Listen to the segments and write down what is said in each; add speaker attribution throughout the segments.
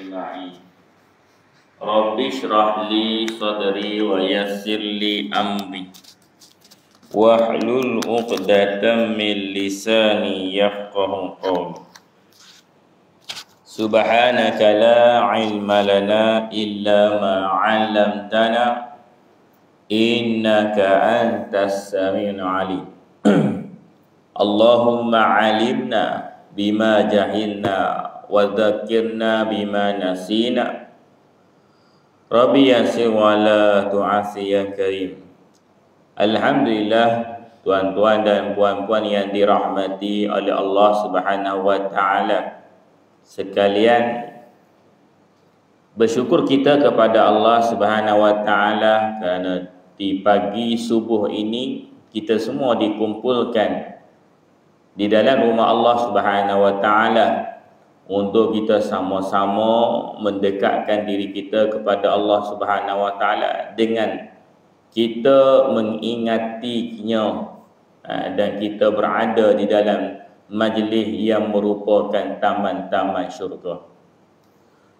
Speaker 1: أجمعين رب اشرح لي صدري ويسر لي أمري واحلل عقدة من لساني يفقه قولي سبحانك لا علم لنا إلا ما علمتنا إنك أنت السميع العليم اللهم علمنا بما جهلنا وذكرنا بما نسينا Rabbi yasir wa la tu'asir ya karim. Alhamdulillah, tuan-tuan dan puan-puan yang dirahmati oleh Allah Subhanahu wa taala sekalian, bersyukur kita kepada Allah Subhanahu wa taala kerana di pagi subuh ini kita semua dikumpulkan di dalam rumah Allah Subhanahu wa taala untuk kita sama-sama mendekatkan diri kita kepada Allah Subhanahu wa taala dengan kita mengingatinya dan kita berada di dalam majlis yang merupakan taman-taman syurga.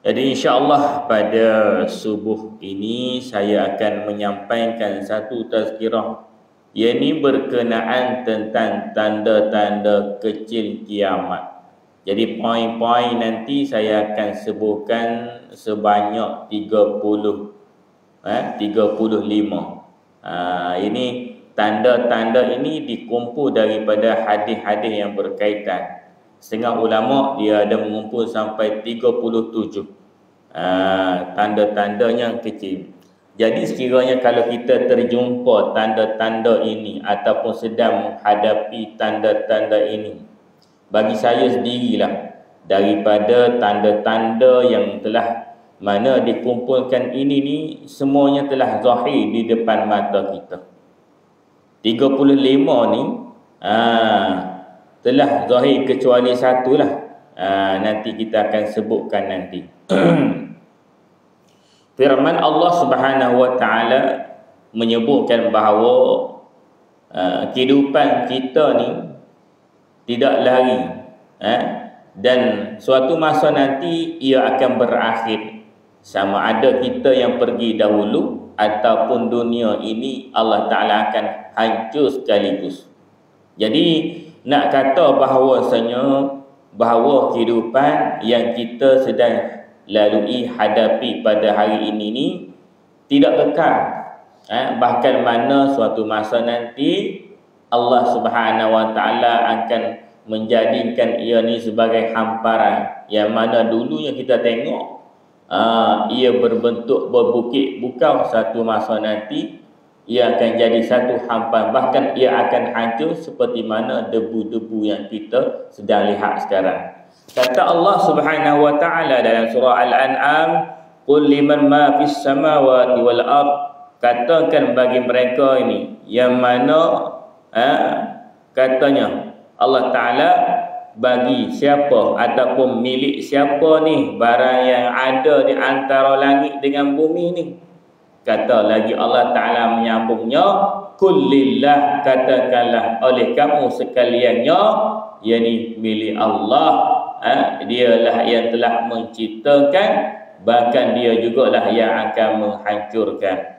Speaker 1: Jadi insya-Allah pada subuh ini saya akan menyampaikan satu tazkirah yang ini berkenaan tentang tanda-tanda kecil kiamat. Jadi poin-poin nanti saya akan sebutkan sebanyak 35. Ini tanda-tanda ini dikumpul daripada hadis-hadis yang berkaitan. Setengah ulama dia ada mengumpul sampai 37. Tanda-tandanya kecil. Jadi sekiranya kalau kita terjumpa tanda-tanda ini ataupun sedang menghadapi tanda-tanda ini, bagi saya sendirilah daripada tanda-tanda yang telah mana dikumpulkan ini ni semuanya telah zahir di depan mata kita. 35 ni telah zahir kecuali satu lah. Nanti kita akan sebutkan nanti. Firman Allah Subhanahu wa taala menyebutkan bahawa kehidupan kita ni tidak lari dan suatu masa nanti ia akan berakhir, sama ada kita yang pergi dahulu ataupun dunia ini Allah Ta'ala akan hancur sekaligus. Jadi nak kata bahawa kehidupan yang kita sedang lalui hadapi pada hari ini ni tidak kekal, bahkan mana suatu masa nanti Allah Subhanahu wa taala akan menjadikan ia ni sebagai hamparan yang mana dulunya kita tengok ia berbentuk berbukit bukau, satu masa nanti ia akan jadi satu hamparan, bahkan ia akan hancur seperti mana debu-debu yang kita sedang lihat sekarang. Kata Allah Subhanahu wa taala dalam surah Al-An'am, qul liman ma fis samawati wal ard, katakan bagi mereka ini yang mana katanya Allah Ta'ala bagi siapa ataupun milik siapa ni barang yang ada di antara langit dengan bumi ni. Kata lagi Allah Ta'ala menyambungnya, kullillah, katakanlah oleh kamu sekaliannya, yakni milik Allah. Dialah yang telah menciptakan, bahkan dia jugalah yang akan menghancurkan.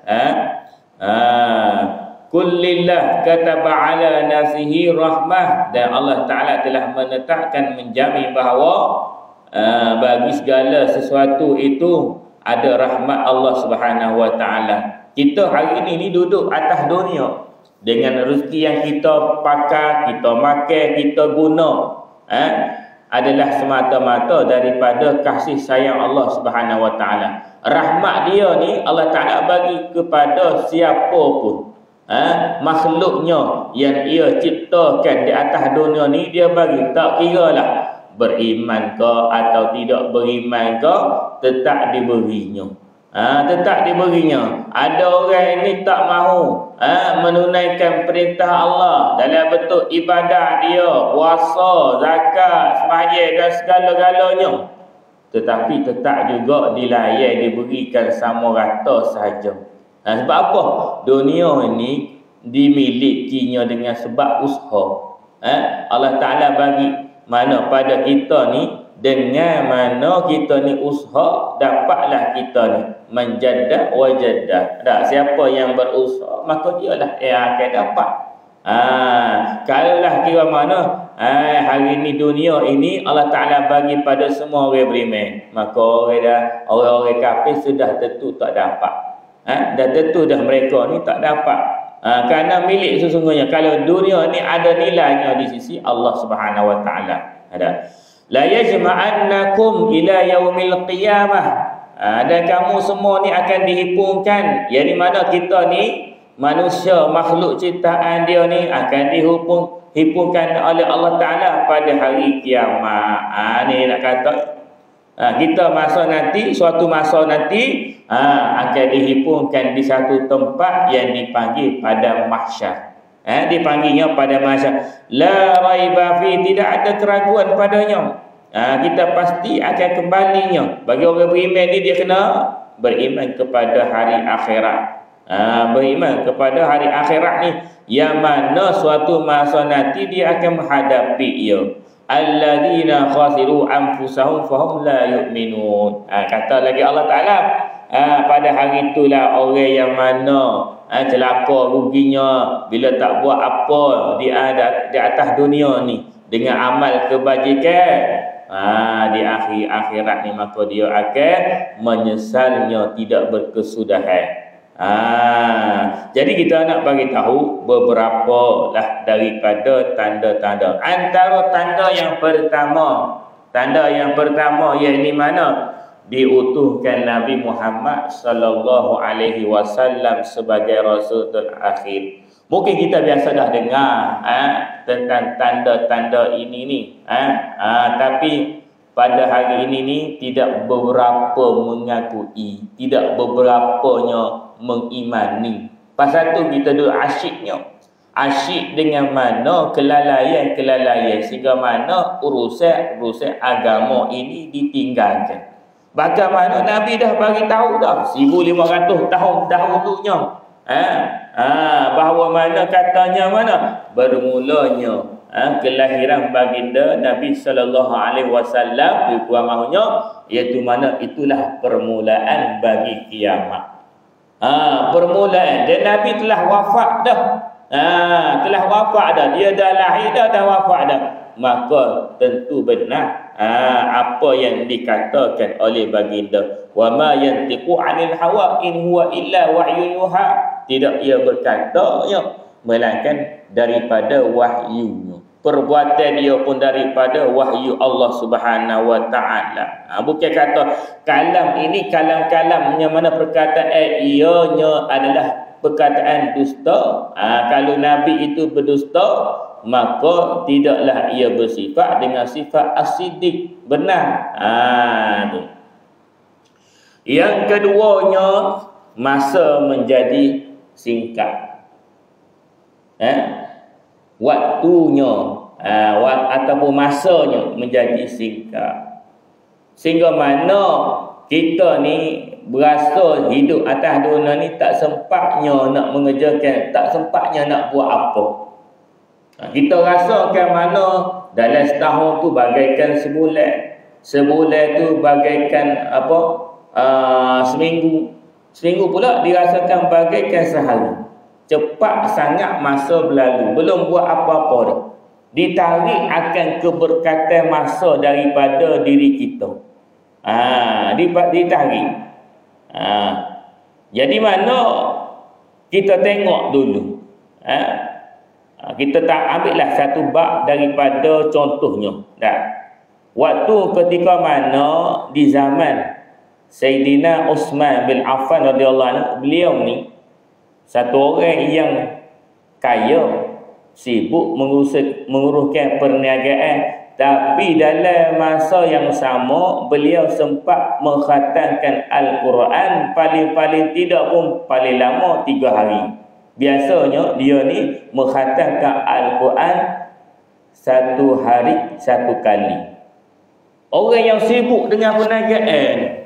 Speaker 1: Kullillah kataba ala nafsihi rahmah, dan Allah Ta'ala telah menetapkan, menjamin bahawa bagi segala sesuatu itu ada rahmat Allah Subhanahu wa taala. Kita hari ini duduk atas dunia dengan rezeki yang kita pakai, kita makan, kita guna, adalah semata-mata daripada kasih sayang Allah Subhanahu wa taala. Rahmat dia ni Allah Ta'ala bagi kepada siapa pun. Makhluknya yang ia ciptakan di atas dunia ni, dia bagi, tak kira lah beriman ke atau tidak beriman ke, tetap diberinya. Tetap diberinya. Ada orang ni tak mahu menunaikan perintah Allah dalam bentuk ibadah dia, puasa, zakat, sembahyang dan segala-galanya, tetapi tetap juga dilayan, diberikan sama rata sahaja. Sebab apa? Dunia ini dimilikinya dengan sebab usaha. Allah Ta'ala bagi mana pada kita ni dengan mana kita ni usaha, dapatlah kita ni menjaddah wajaddah. Tak, siapa yang berusaha maka dialah yang akan dapat. Kalaulah kira mana hari ni dunia ini Allah Ta'ala bagi pada semua orang beriman, maka orang-orang kafir sudah tentu tak dapat. Dah tentu dah mereka ni tak dapat. Kerana milik sesungguhnya kalau dunia ni ada nilainya di sisi Allah Subhanahu Wa Ta'ala. La yajma'annakum ila yaumil qiyamah. Dan kamu semua ni akan dihimpunkan, yang di mana kita ni manusia makhluk ciptaan dia ni akan dihimpunkan oleh Allah Ta'ala pada hari kiamat. Ni nak kata kita suatu masa nanti akan dihimpunkan di satu tempat yang dipanggil pada mahsyar. Dipanggilnya pada mahsyar. La raiba fi, tidak ada keraguan padanya. Kita pasti akan kembalinya. Bagi orang beriman ni dia kena beriman kepada hari akhirat. Beriman kepada hari akhirat ni, yang mana suatu masa nanti dia akan menghadapi ia. Alladzina khasiru anfusahum fahum la yu'minun. Kata lagi Allah Ta'ala, pada hari itulah orang yang mana celaka ruginya bila tak buat apa di atas dunia ni dengan amal kebajikan. Di akhir akhirat ni maka dia akan menyesalnya tidak berkesudahan. Jadi kita nak bagi tahu beberapa lah daripada tanda-tanda. Antara tanda yang pertama yakni mana? Diutuhkan Nabi Muhammad sallallahu alaihi wasallam sebagai rasul terakhir. Mungkin kita biasa dah dengar tentang tanda-tanda ini ni. Tapi pada hari ini ni tidak beberapa mengakui, tidak beberapanya mengimani. Pasal tu kita duduk asyiknya. Asyik dengan mana kelalaian sehingga mana urusan agama ini ditinggalkan. Bahkan mana Nabi dah bagi tahu dah 1500 tahun dahulunya. Bahawa mana katanya bermulanya kelahiran baginda Nabi sallallahu alaihi wasallam, maksudnya iaitu mana itulah permulaan bagi kiamat. Permulaan, dan Nabi telah wafat dah. Dia dah lahir dah wafat dah. Maka tentu benar apa yang dikatakan oleh baginda, wa ma yantiqu 'anil hawa in huwa illa wahyun yuha. Tidak ia berkata melainkan daripada wahyunya. Perbuatan dia pun daripada wahyu Allah Subhanahu Wa Ta'ala. Bukan kata kalam ini kalam-kalam yang mana perkataan ianya adalah perkataan dusta. Kalau Nabi itu berdusta, maka tidaklah ia bersifat dengan sifat as-siddiq, benar. Yang keduanya, masa menjadi singkat. Waktunya ataupun masanya menjadi singkat, sehingga mana kita ni berasa hidup atas dunia ni tak sempatnya nak mengerjakan, tak sempatnya nak buat apa. Kita rasakan mana dalam setahun tu bagaikan sebulan tu bagaikan seminggu pula dirasakan bagaikan sehari. Cepat sangat masa berlalu, belum buat apa-apa dah. Ditarik akan keberkatan masa daripada diri kita. Ditarik. Jadi mana kita tengok dulu. Kita tak ambillah satu bab daripada contohnya. Waktu ketika mana di zaman Sayyidina Uthman bin Affan radhiyallahu anhu, beliau ni satu orang yang kaya, sibuk menguruskan perniagaan, tapi dalam masa yang sama beliau sempat mengkhatamkan Al-Quran paling tidak pun paling lama 3 hari. Biasanya dia ni mengkhatamkan Al-Quran 1 hari 1 kali. Orang yang sibuk dengan perniagaan,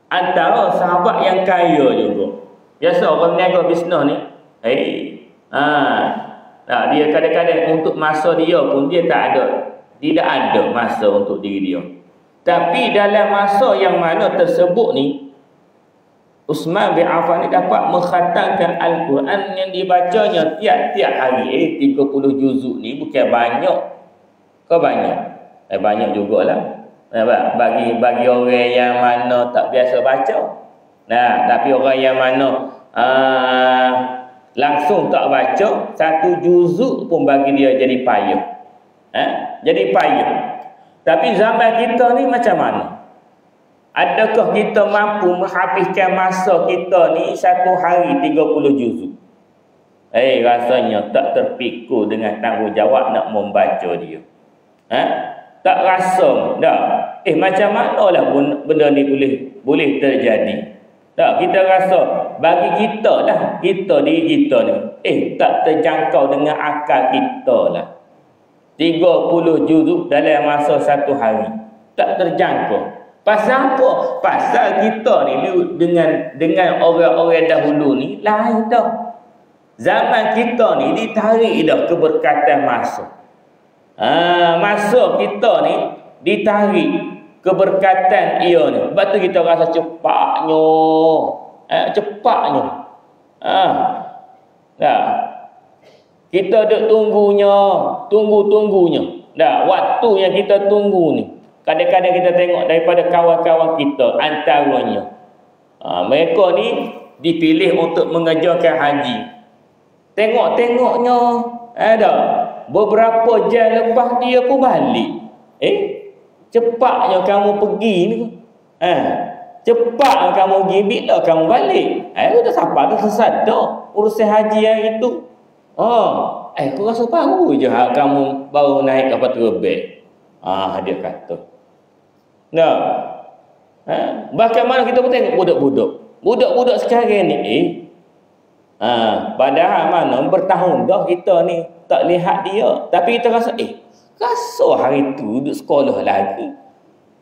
Speaker 1: antara sahabat yang kaya juga. Biasa orang berniaga bisnes ni, dia kadang-kadang untuk masa dia pun dia tak ada Tidak ada masa untuk diri dia. Tapi dalam masa yang mana tersebut ni, Uthman bin Affan ni dapat mengkhatamkan Al-Quran yang dibacanya tiap-tiap hari. 30 juzuk ni bukan banyak. Kau banyak? Banyak jugalah. Bagi orang yang mana tak biasa baca. Nah, tapi orang yang mana langsung tak baca, 1 juzuk pun bagi dia jadi payah. Jadi payah. Tapi zaman kita ni macam mana? Adakah kita mampu menghabiskan masa kita ni 1 hari 30 juzuk? Rasanya tak terpikul dengan tanggungjawab nak membaca dia. Tak rasa dah. Macam manalah benda ni boleh terjadi. Tak, kita rasa bagi kita lah, diri kita ni tak terjangkau dengan akal kita lah. 30 juzuk dalam masa 1 hari tak terjangkau. Pasal apa? Pasal kita ni dengan orang-orang dahulu ni lain dah. Zaman kita ni ditarik dah keberkatan masa. Masa kita ni ditarik keberkatan ia ni. Sebab tu kita rasa cepatnya. Cepatnya. Kita duk tunggunya. Waktu yang kita tunggu ni. Kadang-kadang kita tengok daripada kawan-kawan kita antaranya. Mereka ni dipilih untuk mengerjakan haji. Tengok-tengoknya beberapa jam lepas dia pun balik. Cepatnya kamu pergi ni. Cepatnya kamu pergi, bila kamu balik? Sudah siapa tu tersadar urusan haji hari itu. Aku rasa baru je kamu baru naik kapal terbang. Dia kata. Bahkan mana kita pun tengok budak-budak sekarang ni. Padahal mana bertahun dah kita ni tak lihat dia. Tapi kita rasa rasa hari tu duduk sekolah lagi.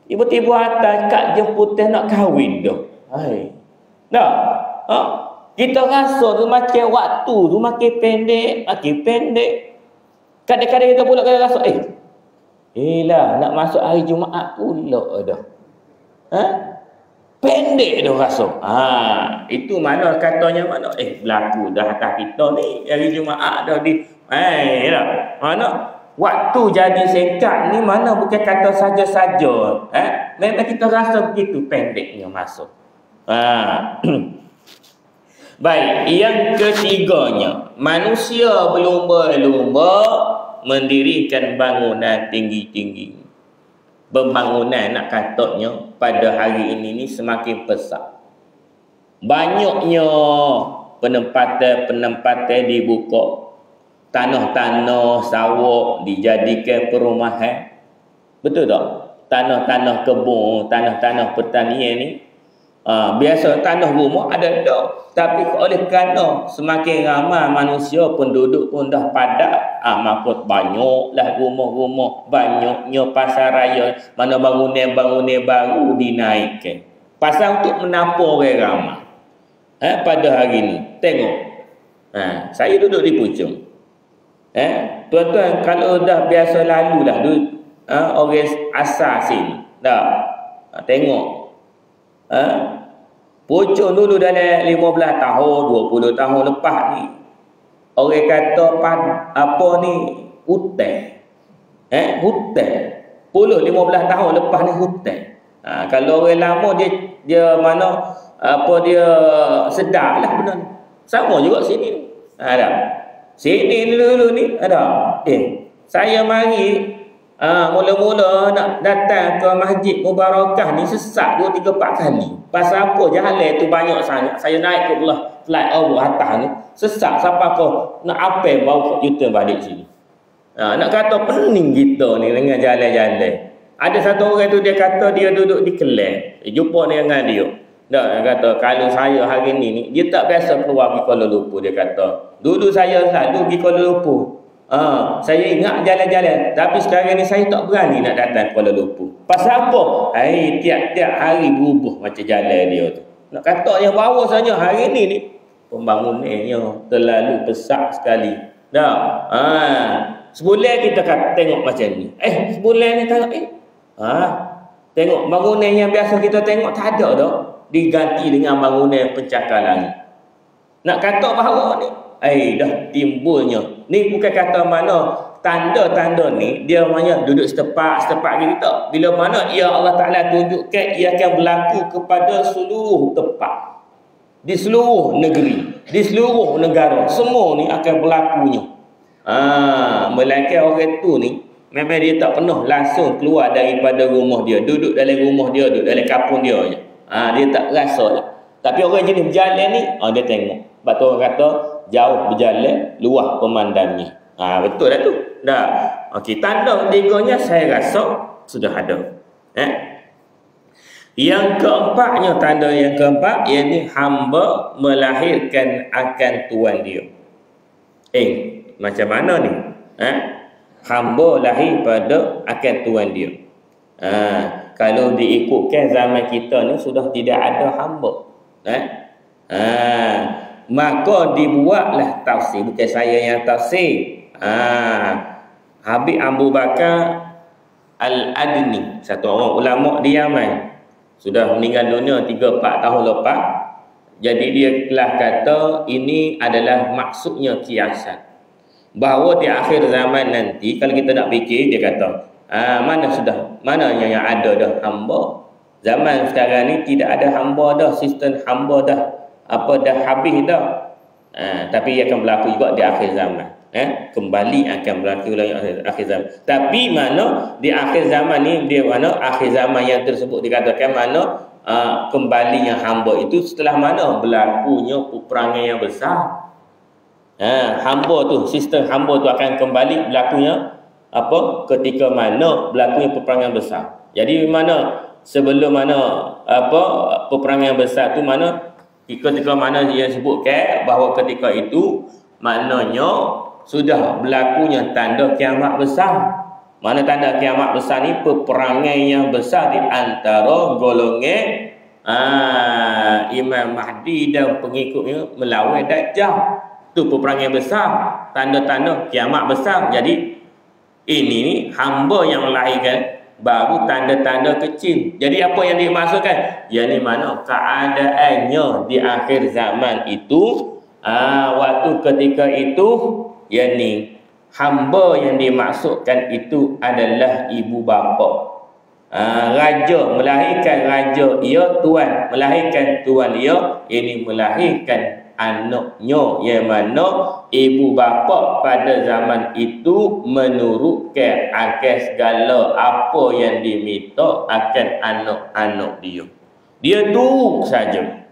Speaker 1: Tiba-tiba atas kad jemputan nak kahwin dah. Kita rasa tu makin waktu tu makin pendek. Kadang-kadang kita pula rasa nak masuk hari Jumaat pula dah. Pendek dah rasa. Itu mana katanya mana? Berlaku dah atas kita ni hari Jumaat dah di. Mana? Waktu jadi singkat ni mana bukan kata saja-saja. Memang kita rasa begitu pendeknya masa. Baik, yang ketiganya, manusia berlumba-lumba mendirikan bangunan tinggi-tinggi. Pembangunan nak katanya pada hari ini ni semakin pesat. Banyaknya penempatan dibuka. Tanah-tanah sawah dijadikan perumahan. Betul tak? Tanah-tanah kebun, tanah-tanah pertanian ni. Biasa tanah rumah ada tak. Tapi oleh kerana semakin ramai manusia, penduduk pun dah padat, maka banyaklah rumah-rumah, banyaknya pasar raya, mana bangunan-bangunan baru dinaikkan. Pasal untuk menampung orang ramai. Pada hari ni, tengok. Saya duduk di Puchong. Tuan-tuan kalau dah biasa lalu dah orang asal sini. Tengok. Puchong dulu dalam 15 tahun, 20 tahun lepas ni. Orang kata apa ni? Hutan. Hutan. 10, 15 tahun lepas ni hutan. Kalau orang lama dia mana dia sedar lah benda ni. Sama juga sini. Sini dulu ni ada. Saya mari mula-mula nak datang ke Masjid Mubarakah ni sesak 2-3-4 kali. Pasal apa jalan tu banyak sangat. Saya naik ke belah flyover atas ni sesak sampai ke nak apa bawa U-turn balik sini. Nak kata pening kita ni dengan jalan-jalan. Ada satu orang tu dia kata dia duduk di Kelang. Jumpa dengan dia. Dia kata kalau saya hari ni dia tak biasa keluar pergi Kuala Lumpur, dia kata. Dulu saya selalu pergi Kuala Lumpur. Saya ingat jalan-jalan, tapi sekarang ni saya tak berani nak datang Kuala Lumpur. Pasal apa? Tiap-tiap hari berubah macam jalan dia tu. Nak kata yang bawa saja hari ni pembangunannya terlalu besar sekali. Sebulan kita tengok macam ni. Sebulan ni tengok tengok bangunan yang biasa kita tengok tak ada dah. Diganti dengan bangunan pencakar langit. Nak kata bahawa ni dah timbulnya. Ni bukan kata mana tanda-tanda ni dia maknanya duduk setepak gitu tak. Bila mana Allah Ta'ala tunjukkan ia akan berlaku kepada seluruh tempat, di seluruh negeri, di seluruh negara, semua ni akan berlakunya. Melainkan orang tu ni memang dia tak pernah langsung keluar daripada rumah dia, duduk dalam rumah dia, duduk dalam kampung dia je. Dia tak rasa lah. Tapi orang jenis berjalan ni dia tengok. Sebab tu orang kata jauh berjalan luas pemandangnya. Betul dah tu. Dah. Okey, tanda ketiganya saya rasa sudah ada. Yang keempatnya, tanda yang keempat, iaitu hamba melahirkan akan tuan dia. Macam mana ni? Hamba lahir pada akan tuan dia. Kalau diikutkan zaman kita ni sudah tidak ada hamba. Maka dibuatlah tafsir, bukan saya yang tafsir. Habib Abu Bakar Al-Adni, satu orang ulama di Yaman, sudah meninggal dunia 3-4 tahun lepas. Jadi dia telah kata ini adalah maksudnya kiasan, bahawa di akhir zaman nanti kalau kita nak fikir, dia kata mana yang ada dah hamba. Zaman sekarang ni tidak ada hamba dah, sistem hamba dah habis dah. Tapi ia akan berlaku juga di akhir zaman. Kembali akan berlaku di akhir zaman. Tapi mana di akhir zaman ni, dia mana akhir zaman yang tersebut dikatakan mana kembalinya hamba itu setelah mana berlakunya peperangan yang besar. Hamba tu, sistem hamba tu akan kembali berlakunya ketika mana berlakunya peperangan besar. Jadi mana sebelum mana peperangan besar tu mana ketika mana dia sebutkan bahawa ketika itu maknanya sudah berlakunya tanda kiamat besar. Mana tanda kiamat besar ni? Peperangan yang besar di antara golongan Imam Mahdi dan pengikutnya melawan Dajjal. Itu peperangan besar, tanda-tanda kiamat besar. Jadi ini ni hamba yang melahirkan baru tanda-tanda kecil. Jadi apa yang dimaksudkan? Yang ni mana keadaannya di akhir zaman itu, waktu ketika itu, yang ni hamba yang dimaksudkan itu adalah ibu bapa. Raja melahirkan raja, ia tuan melahirkan tuan, ia ini melahirkan anaknya, yang mana ibu bapa pada zaman itu menurutkan akan segala apa yang diminta akan anak-anak dia. Dia turut saja.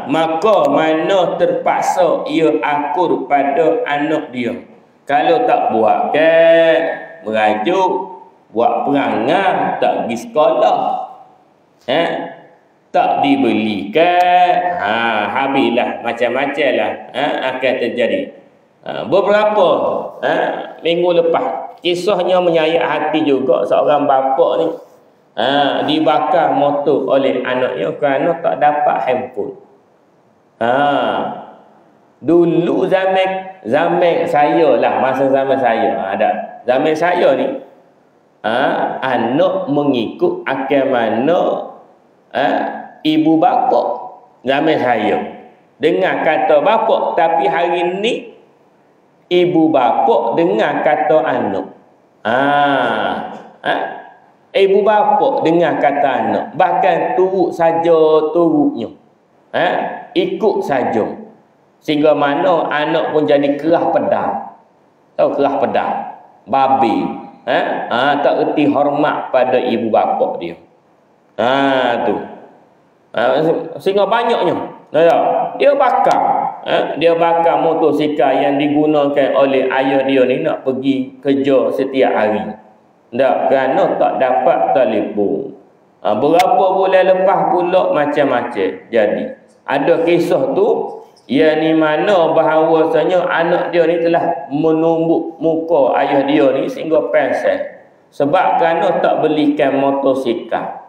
Speaker 1: Maka mana terpaksa ia akur pada anak dia. Kalau tak buat merajuk, buat perangai, tak pergi sekolah, tak dibelikan, habislah macam-macam lah akan terjadi. Beberapa minggu lepas, kisahnya menyayat hati juga. Seorang bapa ni dibakar motor oleh anaknya kerana tak dapat handphone. Dulu zaman saya lah, masa zaman saya ada. Zaman saya ni anak mengikut akan mana ibu bapa. Zaman saya dengar kata bapa, tapi hari ni ibu bapa dengar kata anak. Ibu bapa dengar kata anak, bahkan turut saja turutnya, ikut saja, sehingga mana anak pun jadi kerah pedang. Tahu kerah pedang, babi, tak erti hormat pada ibu bapa dia. Tu sehingga banyaknya dia bakar motosikal yang digunakan oleh ayah dia ni nak pergi kerja setiap hari. Tak, kerana tak dapat telefon. Berapa bulan lepas pula macam-macam jadi. Ada kisah tu yang ni mana bahawasanya anak dia ni telah menumbuk muka ayah dia ni sehingga pensel, sebab kerana tak belikan motosikal.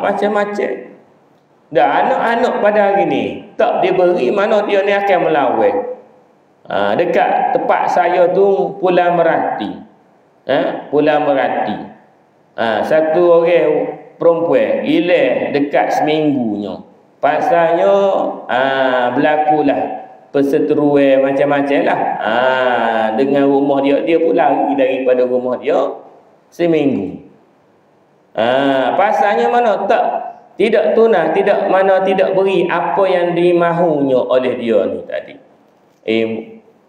Speaker 1: Macam-macam. Dan anak-anak pada hari ni tak diberi, mana dia ni akan melawan. Dekat tempat saya tu Pulau Merati. Pulau Merati. Satu orang perempuan hilang dekat seminggunya. Pasalnya berlakulah perseteruan macam-macam lah. Dengan rumah dia pun lari daripada rumah dia seminggu. Pasalnya mana tidak tunai, tidak beri apa yang dimahunya oleh dia ni tadi.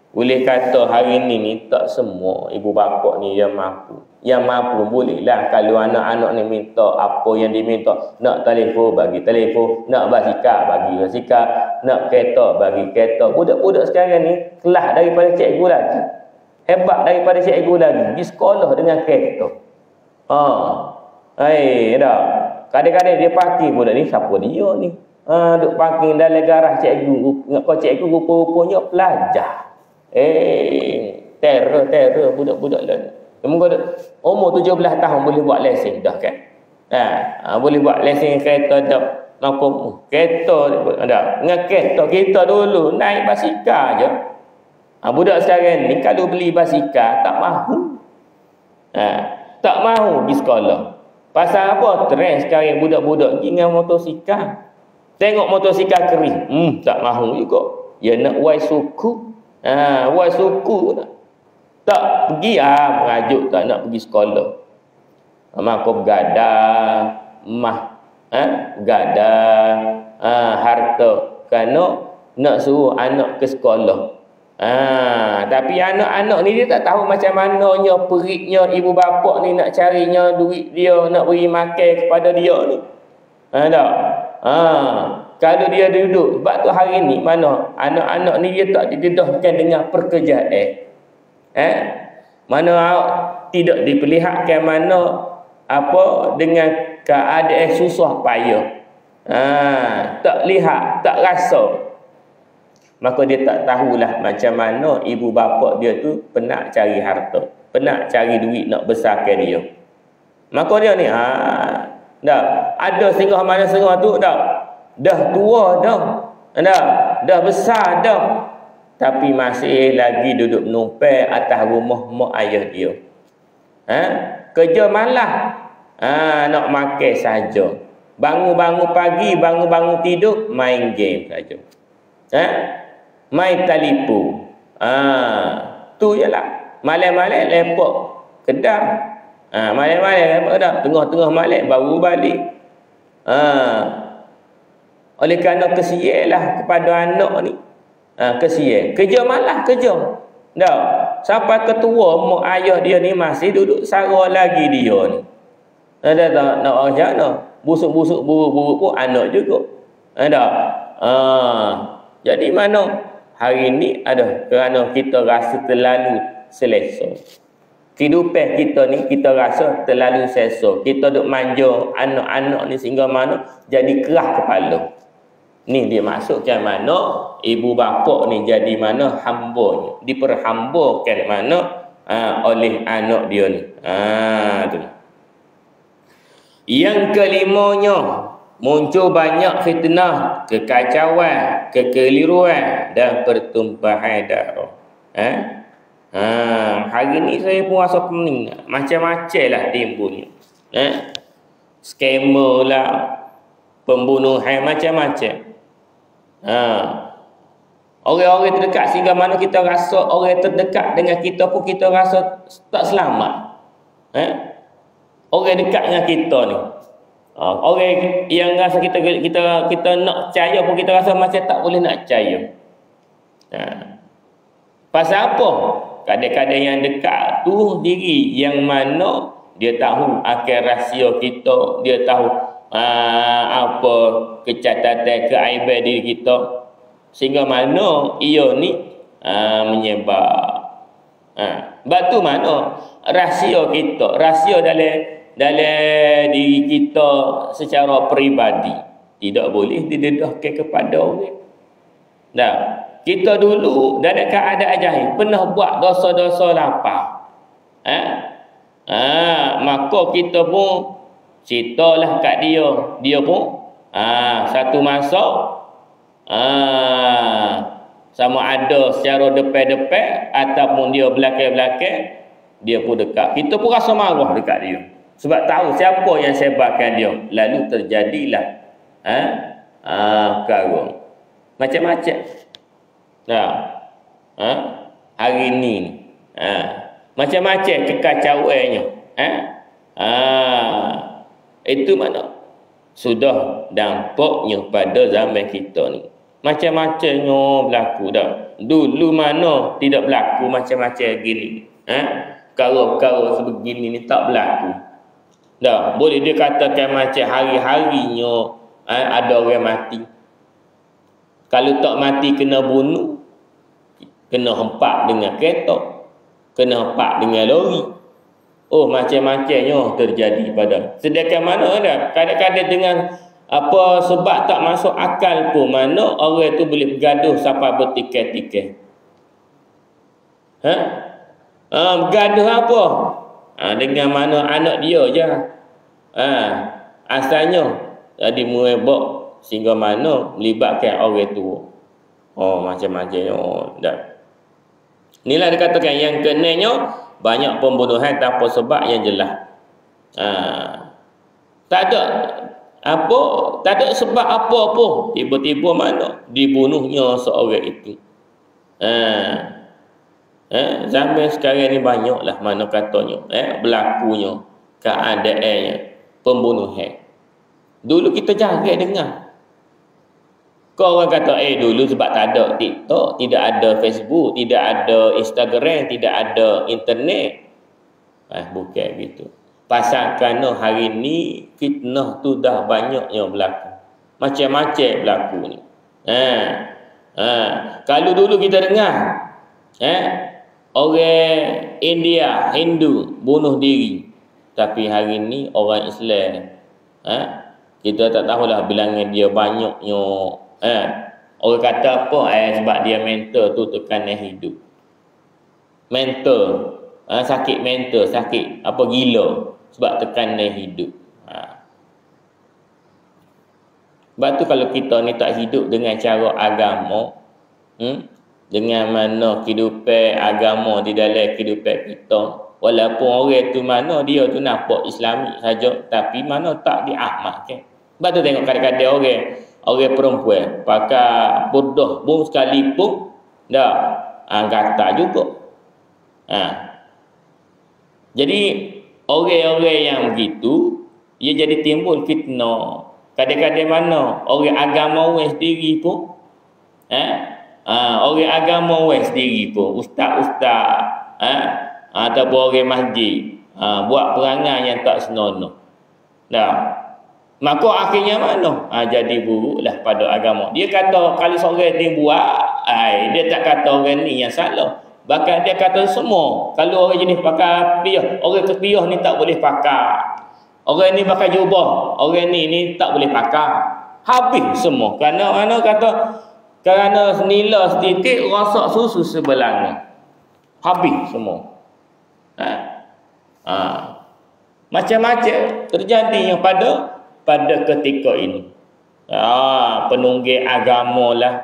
Speaker 1: Boleh kata hari ni tak semua ibu bapa ni yang mampu. Yang mampu bolehlah kalau anak-anak ni minta apa yang diminta. Nak telefon bagi telefon, nak basikal bagi basikal, nak kereta bagi kereta. Budak-budak sekarang ni kelas daripada cikgu lagi. Hebat daripada cikgu lagi. Di sekolah dengan kereta. Dah. Kadang-kadang dia parking budak ni, siapa dia ni? Duk parking dalam garah cikgu. Kau cikgu rupa-rupanya pelajar. Terror budak-budak lah. Umur 17 tahun boleh buat lesen dah kan? Boleh buat lesen kereta dah. Kereta dah. Dengan kereta kita dulu naik basikal je. Budak sekarang ni kalau beli basikal tak mahu. Tak mahu pergi sekolah. Pasal apa? Trend sekarang budak-budak pergi dengan motosikal. Tengok motosikal kering. Tak mahu juga. Dia nak wai suku. Wai suku tak pergi merajuk tak nak pergi sekolah. Maka begadang begadang harta kerana nak suruh anak ke sekolah. Tapi anak-anak ni dia tak tahu macam mananya periknya ibu bapa ni nak carinya duit dia nak beri makan kepada dia ni. Kalau dia duduk sebab tu hari ni mana anak-anak ni dia tak didedahkan dengan pekerjaan. Mana tidak diperlihatkan mana apa dengan keadaan susah payah. Tak lihat, tak rasa. Maka dia tak tahulah macam mana ibu bapa dia tu penat cari harta, penat cari duit nak besarkan dia. Maka dia ni dah ada singgah mana singgah tu dah tua dah besar dah. Tapi masih lagi duduk numpang atas rumah mak ayah dia. Kerja malas. Nak makan saja. Bangun-bangun pagi, bangun-bangun tidur, main game saja. Main telefon. Tu jelah. Malam-malam lepok kedai. Malam-malam lepok kedai. Tengah-tengah malam baru balik. Oleh kerana kesianlah kepada anak ni. Kesian. Kerja malah kerja. Dah. Sampai ketua mak ayah dia ni masih duduk sara lagi dia ni. Ada tak nak orang macam busuk-busuk buruk-buruk pun anak juga. Ada. Jadi mana hari ni ada kerana kita rasa terlalu selesa. Kehidupan kita ni kita rasa terlalu selesa. Kita duk manja anak-anak ni sehingga mana jadi kerah kepala. Ni dia maksudkan mana ibu bapa ni jadi mana hambanya, diperhambakan mana oleh anak dia ni. Tu. Yang kelimanya, muncul banyak fitnah, kekacauan, kekeliruan dan pertumpahan darah. Hari ni saya pun rasa pening. Macam-macam lah timbulnya. Skamer lah, pembunuhan macam-macam. Orang-orang terdekat sehingga mana kita rasa orang terdekat dengan kita pun kita rasa tak selamat. Orang dekat dengan kita ni, orang yang rasa kita nak percaya pun kita rasa macam tak boleh nak percaya. Pasal apa? Kadang-kadang yang dekat tu diri yang mana dia tahu akan rahsia kita, dia tahu apa kecacatan keaiban diri kita sehingga mana ia ni menyebar. Batu mana rahsia kita, rahsia dalam diri kita secara peribadi tidak boleh didedahkan kepada orang. Dah, kita dulu dalam keadaan jahil pernah buat dosa-dosa lapar. Maka kita pun ceritalah kat dia pun satu masa Sama ada secara depan-depan ataupun dia belakang-belakang, dia pun dekat. Kita pun rasa marah dekat dia. Sebab tahu siapa yang sebarkan dia. Lalu terjadilah perkara. Macam-macam. Nah, hari ni macam-macam kekacauannya. Itu mana? Sudah dampaknya pada zaman kita ni. Macam-macamnya berlaku dah. Dulu mana tidak berlaku macam-macam gini. Perkara-perkara sebegini ni tak berlaku. Dah, boleh dia katakan macam hari-harinya ada orang mati. Kalau tak mati kena bunuh, kena hempak dengan kereta, kena hempak dengan lori. Oh, macam-macamnya terjadi pada. Sedangkan mana ada kadang-kadang dengan apa sebab tak masuk akal pun mana orang tu boleh bergaduh sampai bertikai-tikai. Bergaduh apa? Dengan mana anak dia je. Asalnya jadi murebak sehingga mana melibatkan orang tua. Macam-macamnya. Inilah dikatakan yang kenanya banyak pembunuhan tanpa sebab yang jelas. Tak ada sebab apa-apa. Tiba-tiba mana dibunuhnya seorang itu. Zaman sekarang ni banyaklah mana katanya berlakunya keadaannya pembunuhan. Dulu kita jarang dengar. Kau orang kata dulu sebab tak ada TikTok, tidak ada Facebook, tidak ada Instagram, tidak ada internet. Bukan gitu. Pasal kerana hari ni fitnah tu dah banyaknya berlaku. Macam-macam berlaku ni. Kalau dulu kita dengar orang India, Hindu bunuh diri. Tapi hari ni orang Islam kita tak tahulah bilangan dia banyaknya. Orang kata apa sebab dia mental tu tekanan hidup. Mental sakit mental, sakit apa gila sebab tekanan hidup. Sebab tu kalau kita ni tak hidup dengan cara agama, dengan mana kehidupan agama di dalam kehidupan kita, walaupun orang tu mana dia tu nampak Islami saja tapi mana tak diamalkan. Sebab tu tengok kadang-kadang orang perempuan pakai burdah pun sekalipun dah gatal juga. Jadi orang-orang yang begitu ia jadi timbul fitnah. Kadang-kadang mana orang agama orang sendiri pun orang agama orang sendiri pun ustaz-ustaz ataupun orang masjid buat perangai yang tak senonoh. Maka akhirnya mana? Jadi buruklah pada agama. Dia kata kalau seorang ni buat, dia tak kata orang ni yang salah. Bahkan dia kata semua. Kalau orang jenis pakai piyah, orang kepiyah ni tak boleh pakai. Orang ni pakai jubah, orang ni tak boleh pakai. Habis semua. Kerana mana kata kerana nila setitik rosak susu sebelanga. Habis semua. Macam-macam terjadinya pada ketika ini. Penunggil agama lah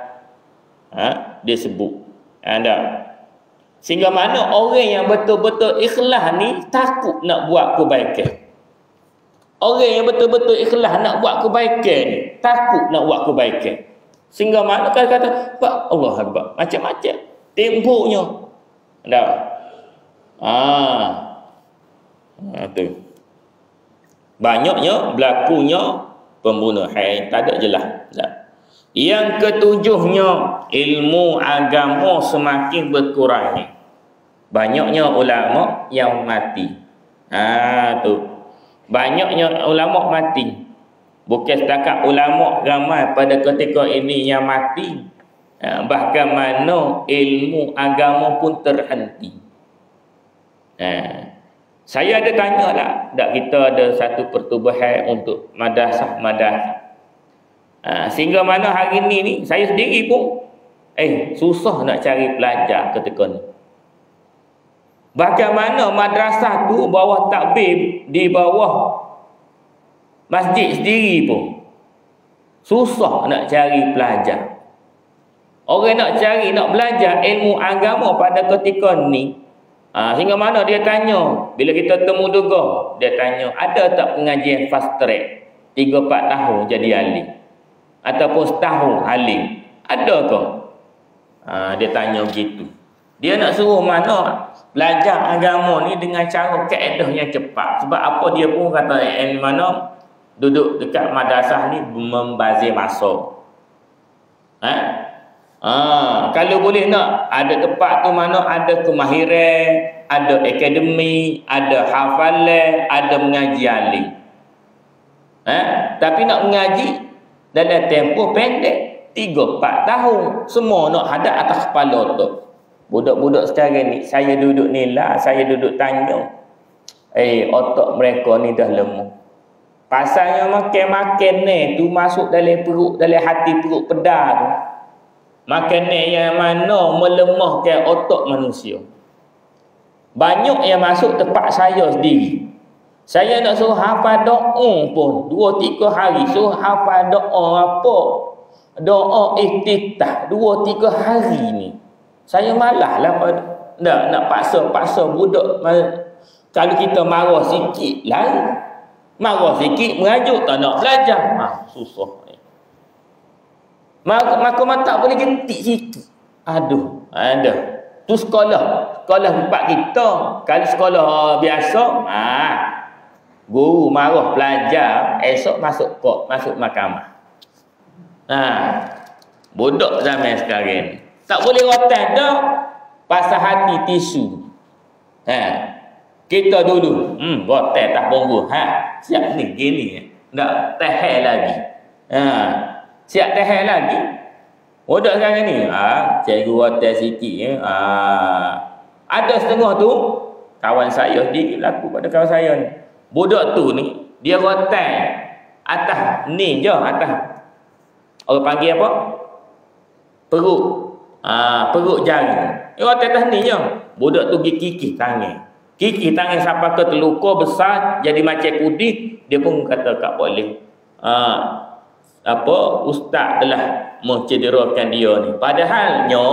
Speaker 1: dia sebut. Sehingga mana orang yang betul-betul ikhlas ni takut nak buat kebaikan. Orang yang betul-betul ikhlas nak buat kebaikan ni takut nak buat kebaikan. Sehingga mana kata Allah Akbar, macam-macam temboknya. Tu banyaknya berlakunya pembunuhan, tak ada jelas. Yang ketujuhnya, ilmu agama semakin berkurang. Banyaknya ulama yang mati. Tu banyaknya ulama mati. Bukan setakat ulama ramai pada ketika ini yang mati, bahkan mana ilmu agama pun terhenti. Saya ada tanya lah, tak kita ada satu pertubuhan untuk madrasah. Sehingga mana hari ni saya sendiri pun susah nak cari pelajar ketika ni. Bagaimana madrasah tu bawah takbir di bawah masjid sendiri pun susah nak cari pelajar. Orang nak cari, nak belajar ilmu agama pada ketika ni, sehingga mana dia tanya, bila kita temu duga, dia tanya, ada tak pengajian fast track 3-4 tahun jadi ahli? Ataupun setahun ahli? Ada ke? Dia tanya gitu. Dia nak suruh mana belajar agama ni dengan cara kaedah yang cepat. Sebab apa dia pun kata mana duduk dekat madrasah ni membazir masa. Kalau boleh nak ada tempat tu mana ada kemahiran, ada akademi, ada hafalan, ada mengaji ahli. Tapi nak mengaji dalam tempoh pendek 3-4 tahun, semua nak hadap atas kepala tu. Budak-budak sekarang ni, saya duduk ni lah, saya duduk tanya, otak mereka ni dah lemah. Pasalnya makan-makan ni tu masuk dalam perut, dalam hati perut pedar tu. Makanan yang mana melemahkan otak manusia. Banyak yang masuk tempat saya sendiri. Saya nak suruh hafal doa pun 2-3 hari suruh hafal doa apa? Doa iftitah 2-3 hari ni. Saya malah lah nak paksa budak. Kalau kita marah sikit lari. Marah sikit merajuk tak nak belajar. Susah. Maka tak boleh gentik sikit. Aduh, ada. Tu sekolah tempat kita. Kalau sekolah biasa, guru marah pelajar, esok masuk kod, masuk mahkamah. Budak zaman sekarang tak boleh rotan dah pasal hati tisu. Kita dulu rotan tak punggu. Siap ni gini. Tak tahan lagi. Siap tahan lagi. Budak sekarang ni, cikgu rotan sikit. Ada setengah tu kawan saya sendiri berlaku pada kawan saya ni. Budak tu ni dia rotan atas ni je, atas orang panggil apa? Perut. Perut jari. Dia rotan atas ni je. Budak tu pergi kikis tangan. Kikis tangan sampai ke terluka besar jadi macam kudi, dia pun kata tak boleh. Ustaz telah mencederakan dia ni. Padahalnya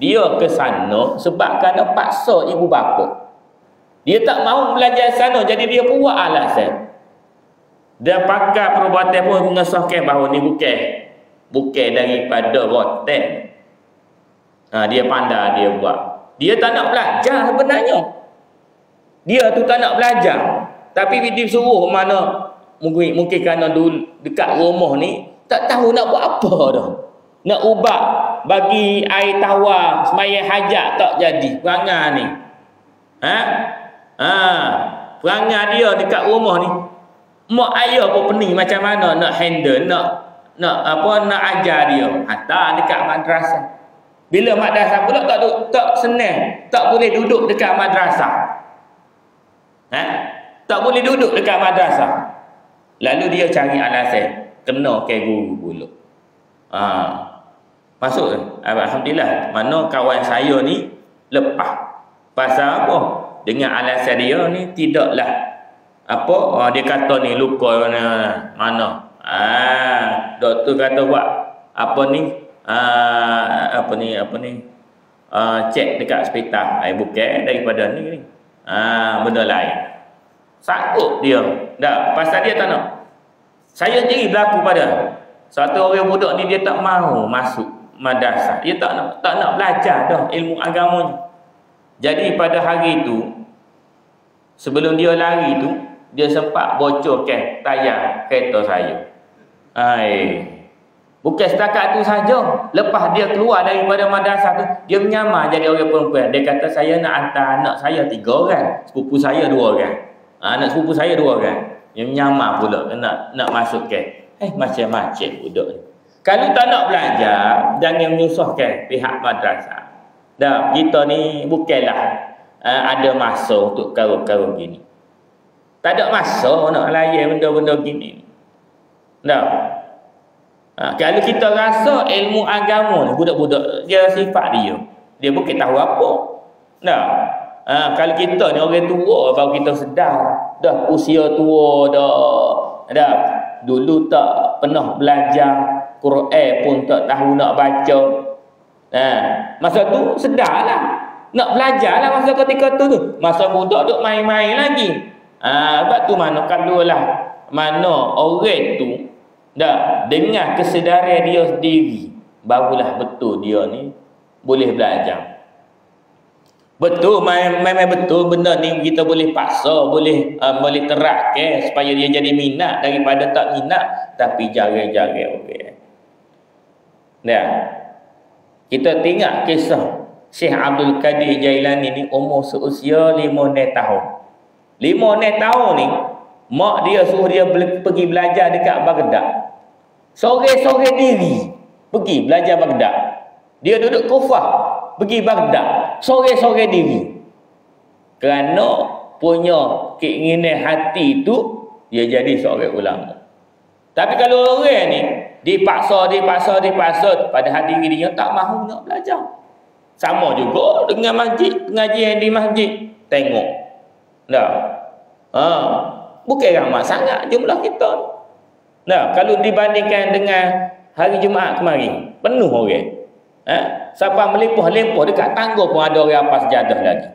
Speaker 1: dia ke sana sebab kerana paksa ibu bapa. Dia tak mahu belajar sana, jadi dia buat alasan. Dan pakar perubatan pun mengesahkan bahawa ni bukan daripada rotan. Dia pandai dia buat. Dia tak nak belajar sebenarnya. Dia tu tak nak belajar. Tapi dia suruh mana mungkin kerana dulu dekat rumah ni tak tahu nak buat apa dah. Nak ubat bagi air tawar sembahyang hajat tak jadi perangai ni. Perangai dia dekat rumah ni. Mak ayah pun pening macam mana nak handle, nak ajar dia. Hantar dekat madrasah. Bila madrasah pula tak senang, tak boleh duduk dekat madrasah. Tak boleh duduk dekat madrasah. Lalu dia cari alasan, kena ke guru pula. Masuk. Alhamdulillah, mana kawan saya ni lepas. Pasal apa? Dengan alasan dia ni tidaklah dia kata ni luka mana. Doktor kata buat cek dekat hospital. Bukan daripada ni. Benda lain. Sakut dia. Dah, pasal dia tak nak. Saya sendiri berlaku pada satu orang budak ni, dia tak mahu masuk madrasah. Dia tak nak belajar dah ilmu agamanya. Jadi pada hari tu, sebelum dia lari tu, dia sempat bocorkan tayar kereta saya. Bukan setakat tu saja. Lepas dia keluar daripada madrasah tu, dia menyamar jadi orang perempuan. Dia kata saya nak hantar anak saya 3 orang, sepupu saya 2 orang. Anak sepupu saya 2 orang. Dia menyamar pula nak masukkan. Macam-macam budak ni. Kalau tak nak belajar, jangan menyusahkan pihak madrasah. Dah, kita ni bukanlah ada masa untuk karo-karo gini. Tak ada masa nak layan benda-benda gini. Dah. Kalau kita rasa ilmu agama ni, budak-budak dia sifat dia bukan tahu apa. Dah. Kalau kita ni orang tua, baru kita sedar. Dah usia tua dah. Dulu tak pernah belajar Quran pun tak tahu nak baca. Masa tu sedarlah. Nak belajarlah masa ketika tu. Masa budak duk main-main lagi. Sebab tu mana kalulah mana orang tu dah dengar kesedaran dia sendiri, barulah betul dia ni boleh belajar. Betul, memang betul benda ni kita boleh paksa, boleh terapkan supaya dia jadi minat daripada tak minat, tapi jarang-jarang orang. Kita tengok kisah Syekh Abdul Qadir Jailani ni umur seusia 5 tahun. 5 tahun ni mak dia suruh dia pergi belajar dekat Baghdad. Sore-sore diri pergi belajar Baghdad. Dia duduk Kufah, pergi Baghdad, sore-sore diri. Kerana punya keinginan hati tu dia jadi seorang ulama. Tapi kalau orang ni dipaksa, pada hati diri dia tak mahu nak belajar. Sama juga dengan masjid, pengajian di masjid. Tengok. Bukan ramai sangat jumlah kita. Kalau dibandingkan dengan hari Jumaat kemarin, penuh orang. Sampai melimpah-limpah dekat tangga pun ada orang apa sejadah lagi.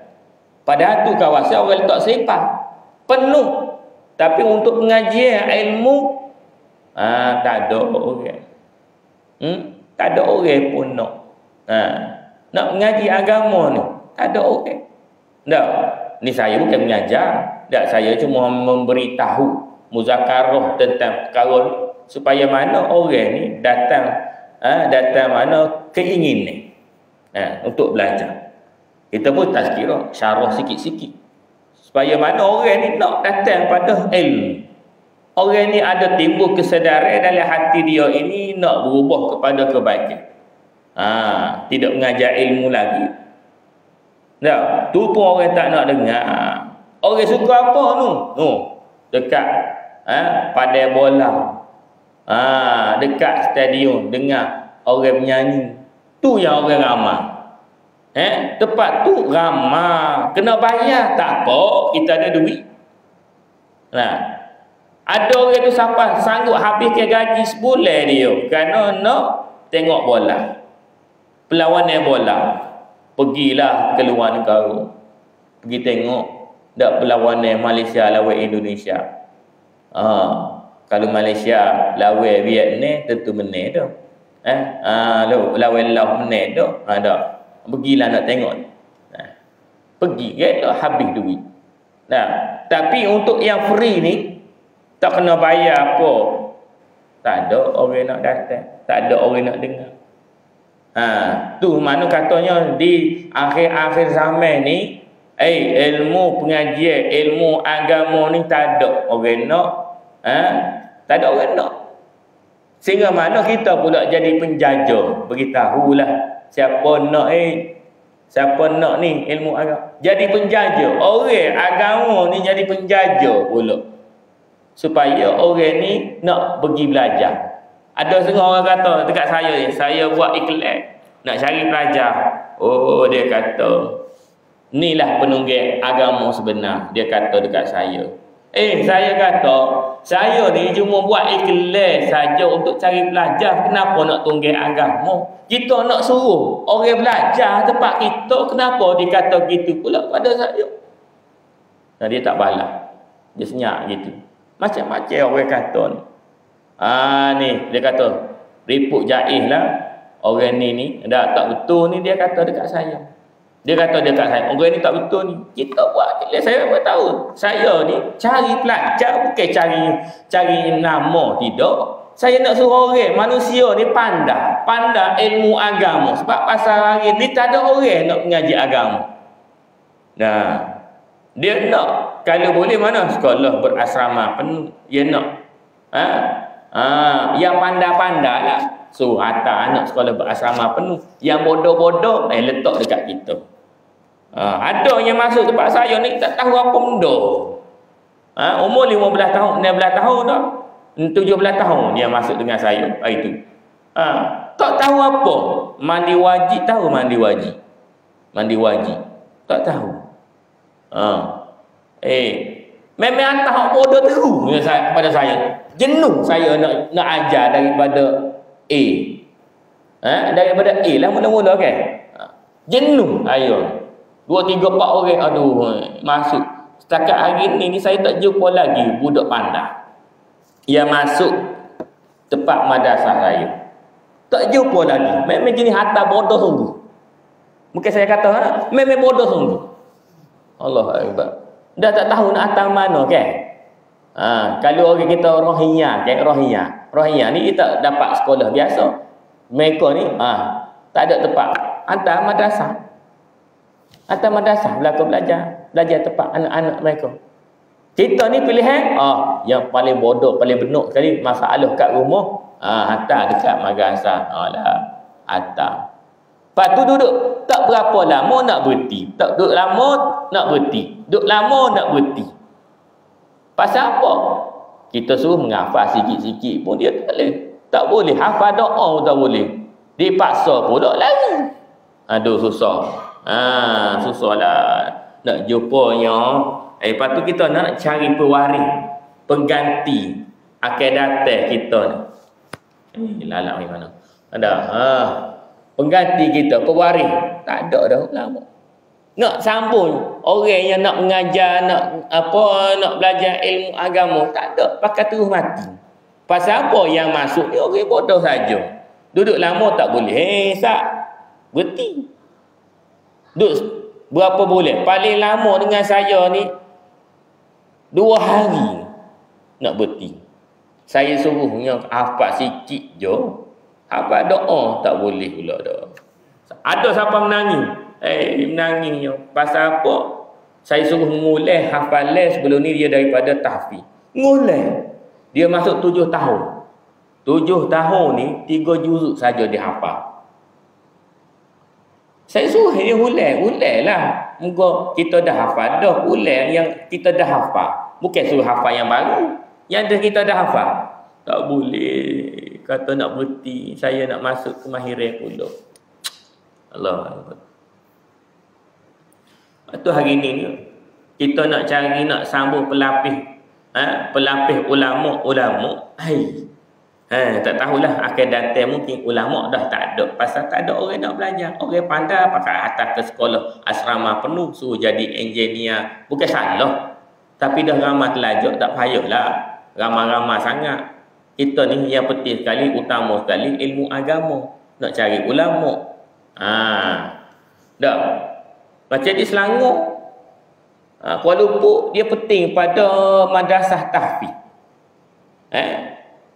Speaker 1: Padahal tu kawasan orang letak selipar. Penuh. Tapi untuk pengajian ilmu, tak ada orang. Tak ada orang pun nak. Nak mengaji agama ni, tak ada orang. Ni saya bukan mengajar. Saya cuma memberitahu muzakarah tentang perkara supaya mana orang ni datang mana keinginan untuk belajar. Kita pun tazkirah, syarah sikit-sikit supaya mana orang ni nak datang pada ilmu. Orang ni ada timbul kesedaran dalam hati dia ini nak berubah kepada kebaikan. Tidak mengajar ilmu lagi. Tu pun orang tak nak dengar. Orang suka apa tu? Dekat padai bola. Dekat stadium dengar orang menyanyi. Tu yang orang ramai. Tempat tu ramai. Kena bayar tak apa, kita ada duit. Ada orang tu sampai sanggup habiskan gaji sebulan dia kerana nak tengok bola. Perlawanan bola. Pergilah ke luar negara. Pergi tengok dak perlawanan Malaysia lawan Indonesia. Kalau Malaysia lawan Vietnam tentu menang dah. Lawan Laos menang dah. Dak. Pergilah nak tengok. Pergi ke habis duit. Tapi untuk yang free ni tak kena bayar apa. Tak ada orang nak datang. Tak ada orang nak dengar. Tu mana katanya di akhir-akhir zaman ni ilmu pengajian, ilmu agama ni tak ada orang nak. Tak ada orang nak. Sehingga mana kita pula jadi penjajah. Beritahulah siapa nak ni ilmu agama. Jadi penjajah. Orang agama ni jadi penjajah pula. Supaya orang ni nak pergi belajar. Ada setengah orang kata dekat saya ni, saya buat iklan nak cari pelajar. Dia kata inilah penunggak agama sebenar. Dia kata dekat saya. Saya kata saya ni cuma buat iklan saja untuk cari pelajar. Kenapa nak tunggak agama? Kita nak suruh orang belajar tempat kita. Kenapa dikata gitu pula pada saya? Dia tak balas. Dia senyap gitu. Macam-macam orang kata ni. Ni dia kata riput jaiz lah. Orang ni dah tak betul ni, dia kata dekat saya. Dia kata dekat saya, orang ni tak betul ni. Kita buat iklan, saya buat tahu. Saya ni cari pelajar bukan cari nama, tidak. Saya nak suruh orang manusia ni pandai ilmu agama. Sebab pasal hari ni tak ada orang nak mengaji agama. Dia nak kalau boleh mana sekolah berasrama penuh. Dia nak yang pandai-pandai lah. So hantar anak sekolah berasrama penuh. Yang bodoh-bodoh letak dekat kita. Ada yang masuk tempat saya ni tak tahu apa benda. Umur 15 tahun, 16 tahun dah. 17 tahun dia masuk dengan saya hari tu. Tak tahu apa. Mandi wajib tahu mandi wajib. Mandi wajib. Tak tahu. Memang hantar bodoh terus kepada saya. Jenuh saya nak ajar daripada Daripada A lah mula-mula kan. Jenuh ayo. 2, 3, 4 orang aduh masuk. Setakat hari ni saya tak jumpa lagi budak pandai yang masuk tempat madrasah saya. Tak jumpa lagi. Memang jenis hatta bodoh sungguh. Mungkin saya kata memang bodoh sungguh. Allah Akbar. Dah tak tahu nak hantar mana kan. Kalau orang kita Rohingya kan, Rohingya ni kita dapat sekolah biasa. Mereka ni tak ada tempat. Hantar madrasah belajar tempat anak-anak mereka. Kita ni pilihan yang paling bodoh, paling benar sekali masalah kat rumah, hantar dekat madrasah. Hantar. Lepas tu duduk tak berapa lama nak berhenti. Tak duduk lama nak berhenti. Duduk lama nak berhenti. Pasal apa? Kita suruh menghafal sikit-sikit pun dia tak boleh. Tak boleh. Hafal doa tak boleh. Dipaksa pula lari. Aduh susah. Susah lah. Nak jumpanya. Lepas tu kita nak cari pewaris. Pengganti. Akan datang kita ni. Lalak ni mana? Ada. Pengganti kita, pewaris. Tak ada dah lama. Nak sambung orang yang nak mengajar, nak belajar ilmu agama, tak ada. Pakai terus mati. Pasal apa yang masuk ni orang bodoh saja. Duduk lama tak boleh. Berhenti. Duduk berapa bulan? Paling lama dengan saya ni 2 hari nak berhenti. Saya suruhnya hafal sikit je. Hafal doa tak boleh pula dah. Ada siapa menangis? Menangis. Pasal apa? Saya suruh ngulai hafalan sebelum ni dia daripada tahfiz. Ngulai. Dia masuk 7 tahun. 7 tahun ni 3 juzuk saja dia hafal. Saya suruh dia ulai lah. Moga kita dah hafal dah. Ulai yang kita dah hafal. Bukan suruh hafal yang baru. Yang kita dah hafal. Tak boleh. Kata nak berhenti. Saya nak masuk ke mahiran pula. Allah. Itu hari ni kita nak cari, nak sambung pelapis. Pelapis ulama. Tak tahulah akan datang mungkin ulama dah tak ada. Pasal tak ada orang nak belajar. Orang pandai pakai atas ke sekolah asrama penuh. Suruh jadi engineer. Bukan salah. Tapi dah ramai telajak tak payahlah. Ramai-ramai sangat. Kita ni yang penting sekali, utama sekali ilmu agama. Nak cari ulama. Dah. Macam di Selangor. Kuala Lumpur dia penting pada madrasah tahfiz.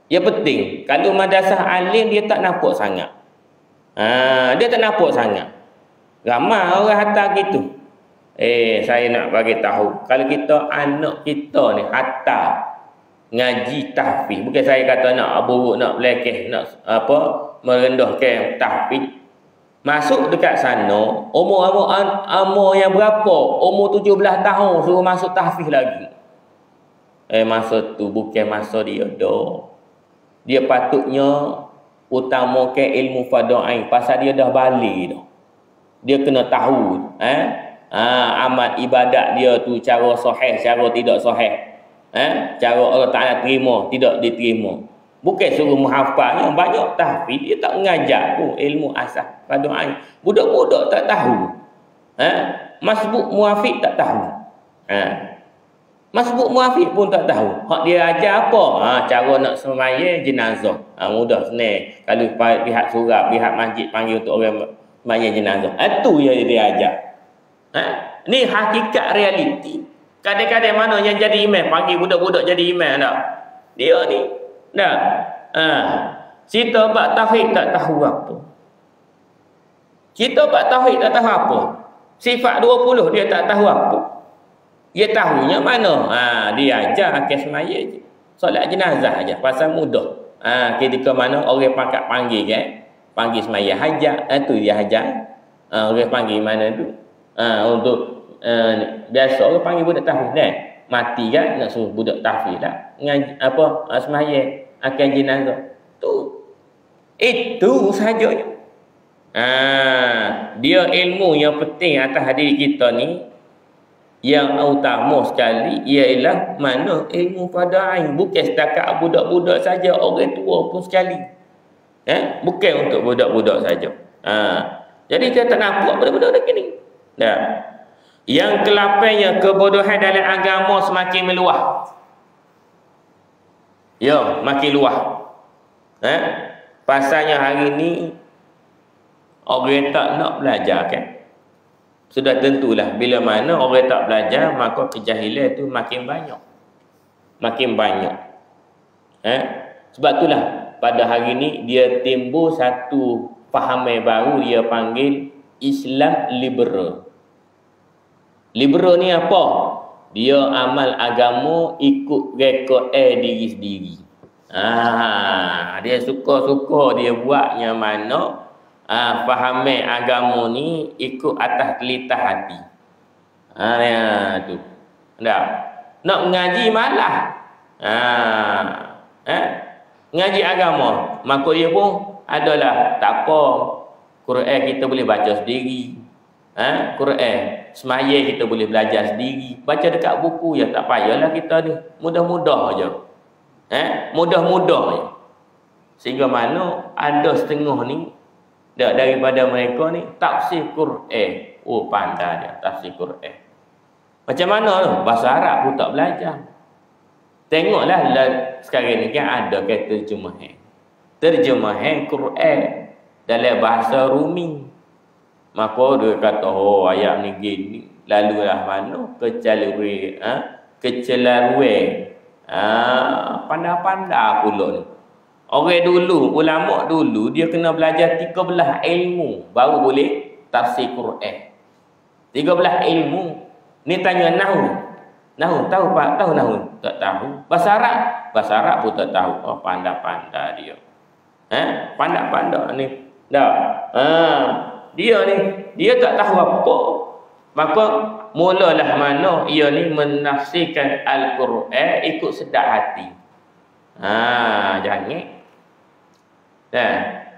Speaker 1: Dia penting. Kalau madrasah alim dia tak nampak sangat. Dia tak nampak sangat. Ramai orang hantar gitu. Saya nak bagi tahu. Kalau kita anak kita ni hantar ngaji tahfiz. Bukan saya kata nak buruk, nak belakang, nak merendahkan tahfiz. Masuk dekat sana, umur yang berapa? Umur 17 tahun suruh masuk tahfiz lagi. Masa tu bukan masa dia dah. Dia patutnya utamakan ilmu fardu ain pasal dia dah balik dah. Dia kena tahu amal ibadat dia tu cara sahih, cara tidak sahih. Cara Allah Taala terima, tidak diterima. Bukan suruh menghafal yang banyak tahfiz, dia tak mengajar pun ilmu asas fardu ain. Budak-budak tak tahu. Masbuk muafiq tak tahu. Masbuk muafiq pun tak tahu. Hak dia ajar apa? Cara nak sembahyang jenazah. Mudah senang. Kalau pihak surau, pihak masjid panggil untuk orang sembahyang jenazah. Itu yang dia ajar. Ni hakikat realiti. Kadang-kadang mana yang jadi imam panggil budak-budak jadi imam tak? Dia ni dah. Kita bab tauhid tak tahu apa. Kita bab tauhid tak tahu apa. Sifat 20 dia tak tahu apa. Dia tahunya mana? Dia ajar akan semaya je. Solat jenazah aja pasal mudah. Ketika mana orang panggil kan? Panggil semaya hajat, tu dia hajat. Orang panggil mana tu? Untuk biasa orang panggil budak tahfiz kan? Mati kan nak suruh budak tahfiz lah. Semaya akan jenazah. Itu sahaja. Dia ilmu yang penting atas diri kita ni. Yang utama sekali ialah mana ilmu fardu ain. Bukan setakat budak-budak saja, orang tua pun sekali. Bukan untuk budak-budak saja. Jadi kita tak nampak benda-benda begini. Dah. Yang ke-8nya, kebodohan dalam agama semakin meluas. Ya, makin luas. Pasalnya hari ni orang tak nak belajar kan. Sudah tentulah bila mana orang tak belajar, maka kejahilan tu makin banyak. Makin banyak. Sebab itulah pada hari ni dia timbul satu fahaman baru, dia panggil Islam liberal. Liberal ni apa? Dia amal agama ikut rekod diri sendiri. Dia suka-suka dia buat yang mana fahaman agama ni ikut atas telitah hati. Tu. Tak. Nak mengaji malah. Ngaji agama, maka dia pun adalah tak apa. Quran kita boleh baca sendiri. Quran semaya kita boleh belajar sendiri. Baca dekat buku ya tak payahlah kita ni. Mudah-mudah aja. Mudah-mudah je. Sehingga mana ada setengah ni daripada mereka ni tafsir Quran. Oh, pandai dia tafsir Quran. Macam mana tu? Bahasa Arab pun tak belajar. Tengoklah sekarang ni kan ada kata terjemahan. Terjemahan Quran dalam bahasa Rumi. Maka dia kata, oh ayat ni gini. Lalulah mana kecelaruan. Pandai-pandai pula ni. Orang dulu, ulama dulu, dia kena belajar 13 ilmu baru boleh tafsir Quran. 13 ilmu. Ni tanya nahu. Nahu tahu Pak? Tahu nahu? Tak tahu. Bahasa Arab pun tak tahu. Oh, pandai-pandai dia. Pandai-pandai ni. Dah. Dia ni, dia tak tahu apa. Maka mulalah mana ia ni menafsirkan Al-Quran ikut sedap hati. Jangan.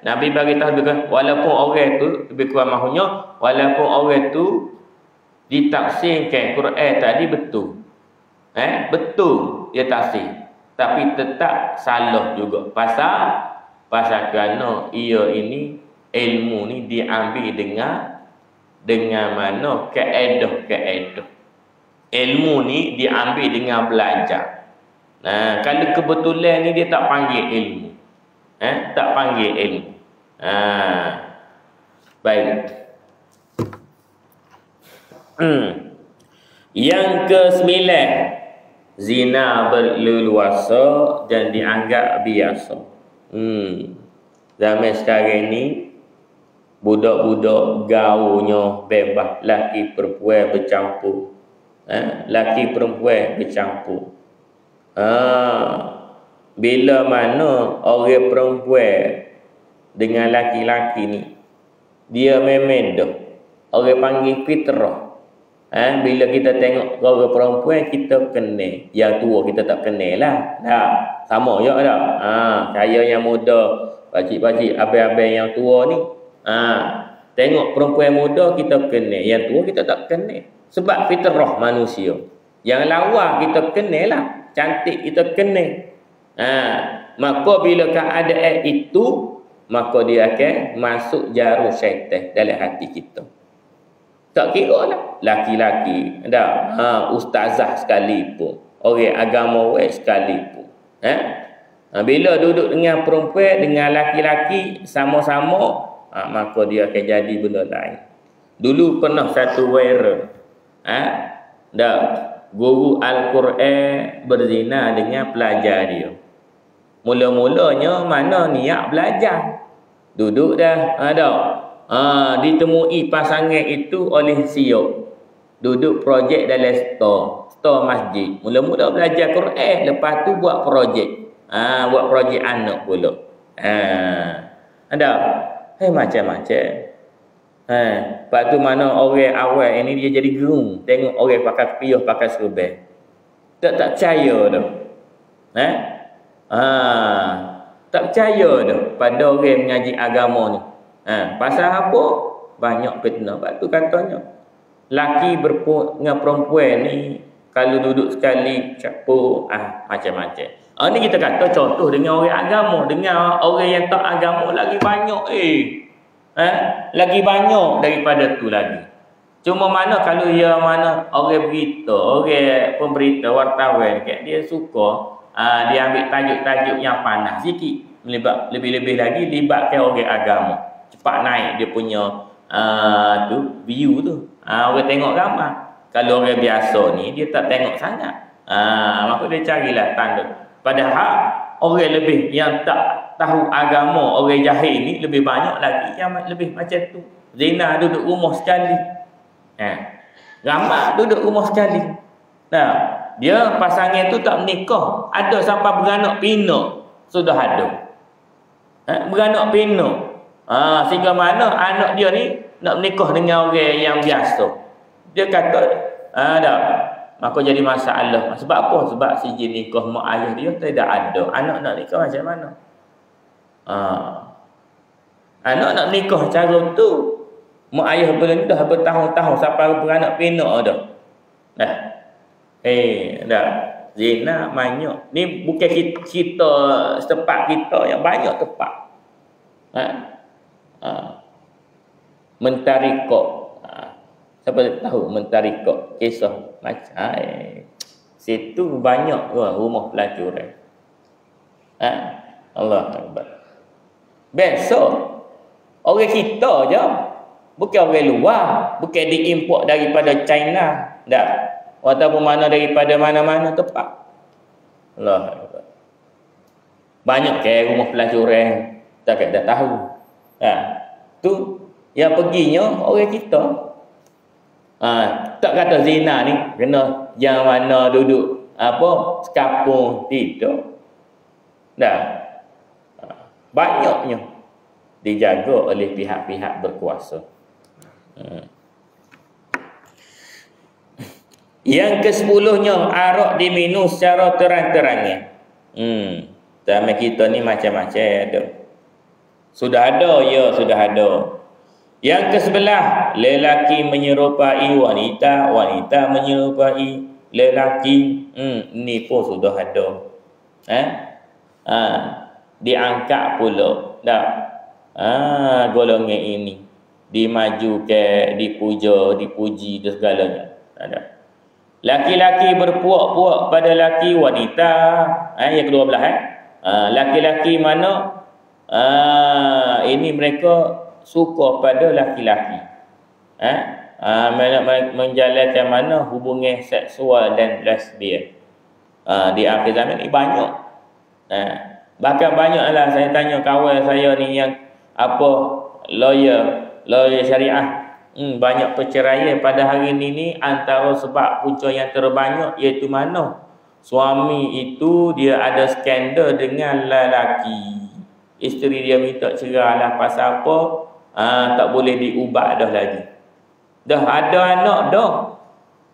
Speaker 1: Nabi bagi tahu juga, walaupun orang tu lebih kurang mahunya, walaupun orang tu ditafsirkan Quran tadi betul. Betul dia tafsir, tapi tetap salah juga. Pasal kerana ia ini ilmu ni diambil dengan mana kaedah. Ilmu ni diambil dengan belajar. Kalau kebetulan ni dia tak panggil ilmu. Tak panggil ilmu. Baik. Yang ke-9, zina berleluasa dan dianggap biasa. Zaman sekarang ni budak-budak gaulnya bebas, laki perempuan bercampur. Laki perempuan bercampur. Bila mana orang perempuan dengan laki-laki ni, dia memang dah orang panggil fitrah. Bila kita tengok orang perempuan, kita kenal. Yang tua kita tak kenal lah. Sama je tak? Saya yang muda, pakcik-pakcik, abang-abang yang tua ni, tengok perempuan muda kita kenal, yang tua kita tak kenal. Sebab fitrah manusia. Yang lawa kita kenal lah, cantik kita kenal. Maka bila keadaan itu, maka dia akan masuk jarum syaitan dalam hati kita. Tak kira lah laki-laki, ustazah sekalipun, orang agama sekalipun. Bila duduk dengan perempuan, dengan laki-laki sama-sama, maka dia akan jadi benda lain. Dulu pernah satu viral, guru Al-Quran berzina dengan pelajar dia. Mula-mulanya mana niat belajar, duduk dah, ditemui pasangan itu oleh CEO, duduk projek dalam store masjid. Mula-mula belajar Quran, lepas tu buat projek. Buat projek anak pula. Macam-macam. Lepas tu mana orang awal ini dia jadi gerung tengok orang pakai kepiah, pakai serban. Tak percaya dah. Tak percaya dah pada orang mengaji agama ni. Pasal apa? Banyak fitnah. Lepas tu katanya, laki dengan perempuan ni kalau duduk sekali campur, macam-macam. Ni kita kata contoh dengan orang agama, dengan orang yang tak agama lagi banyak lagi banyak daripada tu lagi. Cuma mana kalau mana orang berita, orang pemberita, wartawan kat dia suka dia ambil tajuk-tajuk yang panas sikit, lebih-lebih lagi libatkan orang agama, cepat naik dia punya tu view tu. Orang tengok ramai. Kalau orang biasa ni dia tak tengok sangat. Maka dia carilah tanda. Padahal orang lebih yang tak tahu agama, orang jahil ni lebih banyak lagi yang lebih macam tu. Zina duduk rumah sekali. Ramai duduk rumah sekali. Nah, dia pasangan tu tak menikah, ada sampai beranak pinak sudah ada. Beranak pinak. Sehingga mana anak dia ni nak menikah dengan orang yang biasa. Dia kata dah. Maka jadi masalah. Sebab apa? Sebab si jin nikah mak ayah dia tidak ada. Anak nak nikah macam mana? Anak nak nikah cara tu. Mak ayah belum dah bertahun-tahun sampai beranak pinak dah. Dah. Zina banyak. Ni bukan kita setempat kita yang banyak tempat. Mentarikok. Siapa tahu mentarikok kisah macam situ banyak rumah pelacuran. Allah Akbar. Besok orang kita je, bukan orang luar, bukan diimport daripada China dah, ataupun mana daripada mana-mana tempat. Allah Akbar. Banyak ke rumah pelacuran tak dah tahu. Tu yang perginya orang kita. Tak kata zina ni kena yang mana duduk sekapung, tidak. Dah. Banyaknya dijaga oleh pihak-pihak berkuasa. Yang ke-10-nya, arak diminum secara terang-terangnya. Zaman kita ni macam-macam ada. Sudah ada, ya sudah ada. Yang ke-11, lelaki menyerupai wanita, wanita menyerupai lelaki. Ni pun sudah ada. Diangkat pula dah. Golongan ini dimajukan, dipuja, dipuji dan segalanya. Ada. Laki-laki berpuak-puak pada laki wanita. Yang ke-12 laki-laki mana ini mereka suka pada laki-laki. Menjalankan mana hubungan seksual dan lesbian. Di akhir zaman ni banyak. Bahkan banyaklah saya tanya kawan saya ni yang lawyer syariah. Banyak perceraian pada hari ni antara sebab punca yang terbanyak iaitu mana? Suami itu dia ada skandal dengan lelaki. Isteri dia minta cerai lah pasal apa? Tak boleh diubah dah lagi. Dah ada anak dah.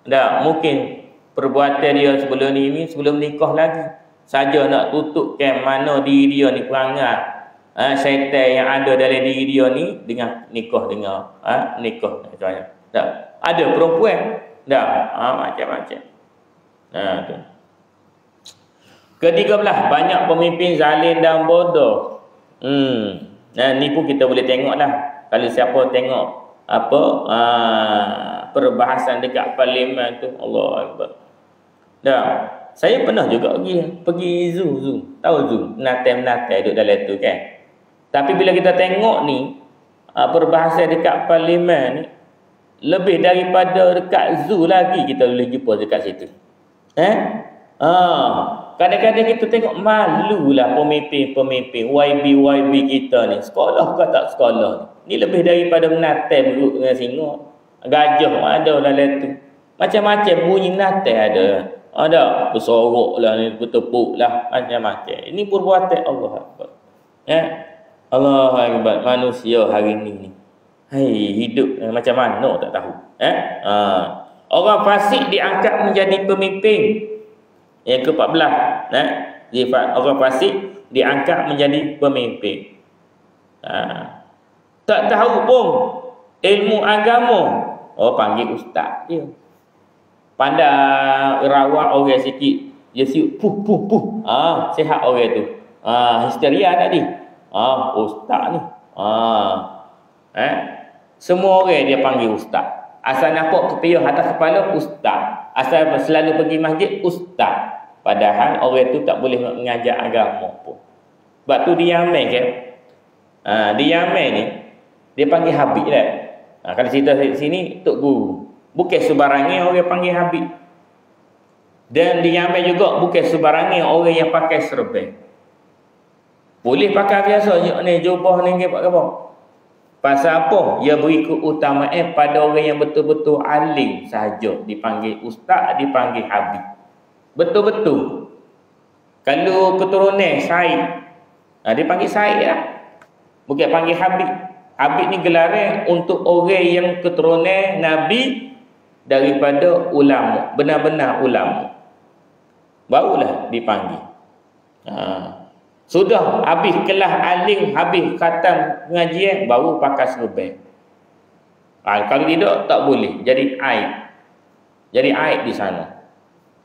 Speaker 1: Dah mungkin perbuatan dia sebelum ni sebelum nikah lagi. Saja nak tutupkan mana diri dia ni perangai syaitan yang ada dalam diri dia ni dengan nikah contohnya. Dah ada perempuan dah macam-macam. Tu. Ke-13, banyak pemimpin zalim dan bodoh. Ni pun kita boleh tengoklah. Kalau siapa tengok perbahasan dekat parlimen tu, Allah Akbar. Dah, saya pernah juga pergi zoo. Tahu zoo? Menate duduk dalam tu kan. Tapi bila kita tengok ni perbahasan dekat parlimen ni, lebih daripada dekat zoo lagi kita boleh jumpa dekat situ. Kadang-kadang kita tengok malulah pemimpin YB kita ni. Sekolah ke tak sekolah ni lebih daripada menate buruk dengan singa. Gajah ada dalam tu. Macam-macam bunyi menate ada. Bersorok lah ni, bertepuk lah, macam-macam. Ini perbuatan Allah Akbar. Allah Akbar. Manusia hari ni hidup macam mana tak tahu. Orang fasik diangkat menjadi pemimpin. Yang ke-14, orang fasik diangkat menjadi pemimpin. Tak tahu pun ilmu agama, panggil ustaz dia. Pandai rawat orang sikit, Dia siup puh. Sihat orang tu. Histeria tadi. Ustaz ni. Semua orang dia panggil ustaz. Asal nampak kepiyuh atas kepala, ustaz. Asal selalu pergi masjid, ustaz. Padahal orang tu tak boleh mengajar agama pun. Sebab tu di Yaman kan. Di Yaman ni dia panggil Habib dah. Kalau cerita sini tok guru. Bukan sebarangnya orang panggil Habib. Dan di Yaman juga bukan sebarangnya orang yang pakai serban. Boleh pakai biasa je ni jubah ni ke apa. Pasal apa? Ia beri keutamaan pada orang yang betul-betul alim sahaja dipanggil ustaz, dipanggil Habib. Betul-betul. Kalau keturunan Said, dia panggil Said lah. Bukan panggil Habib. Habib ni gelaran untuk orang yang keturunan Nabi daripada ulama, benar-benar ulama. Barulah dipanggil. Sudah habis kelas alim, habis khatam pengajian, baru pakai serban. Kalau tidak, tak boleh. Jadi aib. Jadi aib di sana.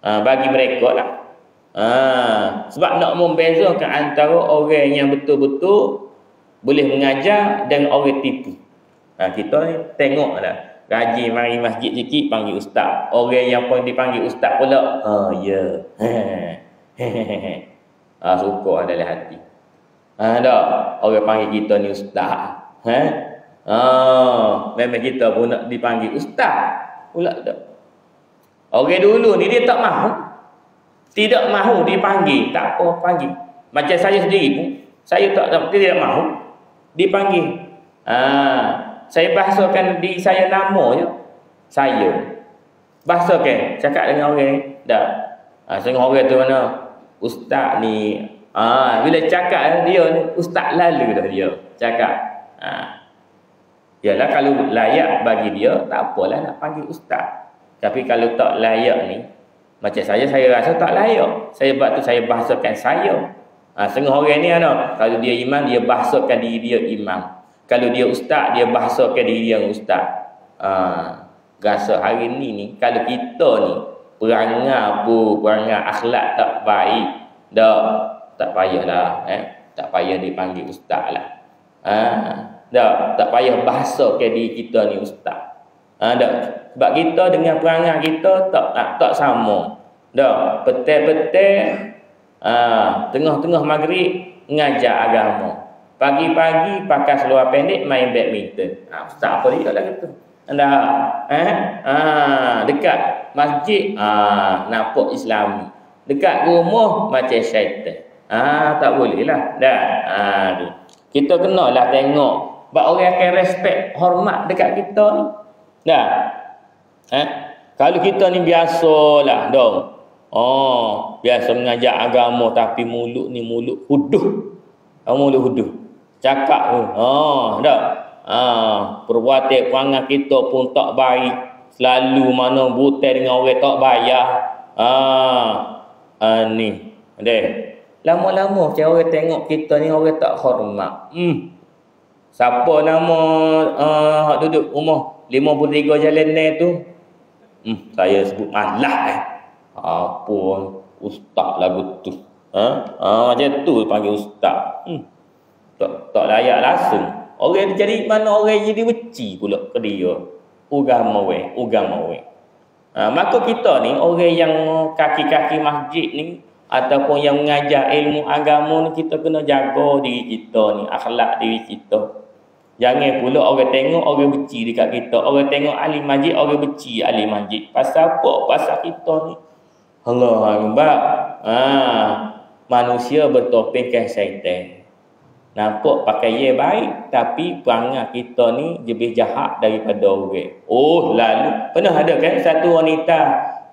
Speaker 1: Bagi mereka lah. Sebab nak membezakan antara orang yang betul-betul boleh mengajar dan orang tipu. Kita ni tengok lah. Gaji mari masjid sikit panggil ustaz. Orang yang pun dipanggil ustaz pula. Ya. Suka dalam hati. Tak. Orang panggil kita ni ustaz. Memang kita pun nak dipanggil ustaz. Pula tak. Orang dulu ni dia tak mahu. Tidak mahu dipanggil. Tak apa panggil. Macam saya sendiri pun. Saya tidak mahu dipanggil. Saya bahasakan diri saya nama je. Saya. Bahasakan. Cakap dengan orang. Tak. Setengah orang tu mana? Ustaz ni. Bila cakap dia ni. Ustaz lalu dah dia. Cakap. Yalah kalau layak bagi dia. Tak apalah nak panggil ustaz. Tapi kalau tak layak ni. Macam saya rasa tak layak. Sebab tu saya bahasakan saya. Setengah orang ni kalau dia imam, dia bahasakan diri dia imam. Kalau dia ustaz, dia bahasakan diri dia ustaz. Rasa hari ni kalau kita ni perangai akhlak tak baik, tak payahlah, tak payah dipanggil ustaz lah. Tak payah bahasakan diri kita ni ustaz. Sebab kita dengan perangai kita tak sama. Petang-petang tengah-tengah maghrib mengajar agama. Pagi-pagi pakai seluar pendek main badminton. Ustaz apa dia lah gitu. Dekat masjid nampak Islami. Dekat rumah macam syaitan. Tak boleh lah. Kita kenalah tengok. Sebab orang akan respect, hormat dekat kita ni. Kalau kita ni biasalah biasa mengajar agama tapi mulut ni mulut huduh. Mulut huduh. Cakap tu. Perbuatan perangai kita pun tak baik. Selalu mana butai dengan orang tak bayar. Ni. Lama-lama macam orang tengok kita ni orang tak hormat. Siapa nama duduk rumah 53 jalan ni tu? Saya sebut malah apa ustaz lah betul. Macam tu panggil ustaz. Tak layak langsung. Orang jadi mana orang jadi benci pula ke dia. Agama we. Maka kita ni orang yang kaki-kaki masjid ni ataupun yang mengajar ilmu agama ni, kita kena jaga diri kita ni, akhlak diri kita. Jangan pula orang tengok orang benci dekat kita. Orang tengok ahli masjid, orang benci ahli masjid. Pasal apa? Pasal kita ni. Allah Akbar. Manusia bertopengkan syaitan. Nampak pakaian baik tapi perangai kita ni lebih jahat daripada orang. Lalu pernah ada kan satu wanita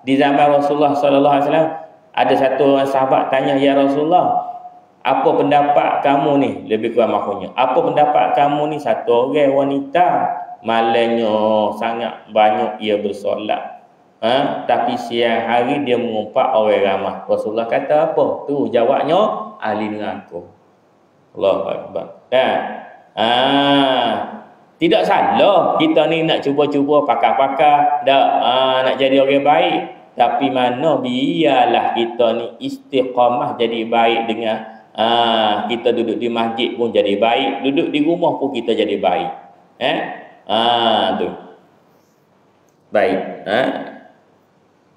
Speaker 1: di zaman Rasulullah sallallahu alaihi wasallam, ada satu orang sahabat tanya, "Ya Rasulullah, apa pendapat kamu ni?" Lebih kurang maksudnya, "Apa pendapat kamu ni satu orang wanita malangnya sangat banyak ia bersolat. Tapi siang hari dia mengumpat orang ramah." Rasulullah kata apa? Tu jawabnya ahli neraka. Allahu Akbar. Tidak salah kita ni nak cuba-cuba pakar-pakar, nak jadi orang baik. Tapi mana biarlah kita ni istiqamah jadi baik dengan kita duduk di masjid pun jadi baik, duduk di rumah pun kita jadi baik. Tu. Baik.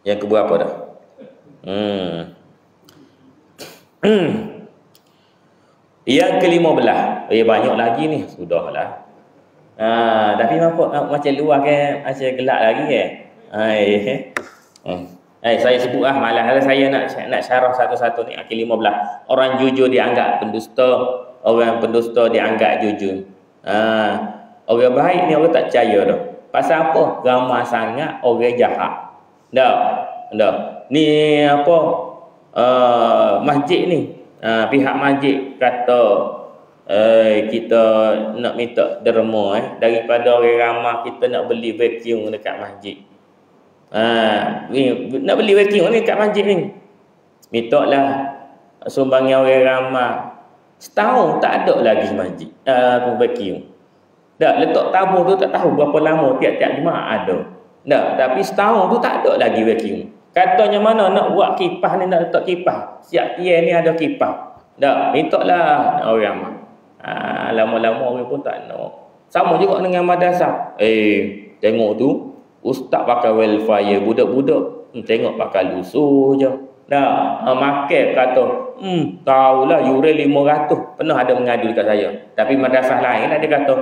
Speaker 1: Yang keberapa dah? Yang ke-15. Banyak lagi ni. Sudahlah. Tapi macam luar kan, macam gelap lagi kan. Saya sebut malah saya nak syarah satu-satu ni. Ke-15. Orang jujur dianggap pendusta, orang pendusta dianggap jujur. Orang baik ni orang tak percaya dah. Pasal apa? Ramai sangat orang jahat. Dah. Ni apa? Masjid ni. Pihak masjid kata kita nak minta derma daripada orang ramai kita nak beli vacuum dekat masjid. Nak beli vacuum ni dekat masjid ni. Mintalah sumbangan orang ramai. Setahun tak ada lagi masjid vacuum. Dah letak tabung tu tak tahu berapa lama tiap-tiap jemaah ada. Dah, tapi setahun tu tak ada lagi vacuum. Katanya mana nak buat kipas ni, nak letak kipas. Siap tiang ni ada kipas. Dah, mintalah orang ramai. Lama-lama orang pun tak nak. Sama juga dengan madrasah. Tengok tu ustaz pakai welfare, budak-budak tengok pakai lusuh je. Dah, makan kata tahulah yuran 500. Pernah ada mengadu dekat saya. Tapi madrasah lain lah dia kata,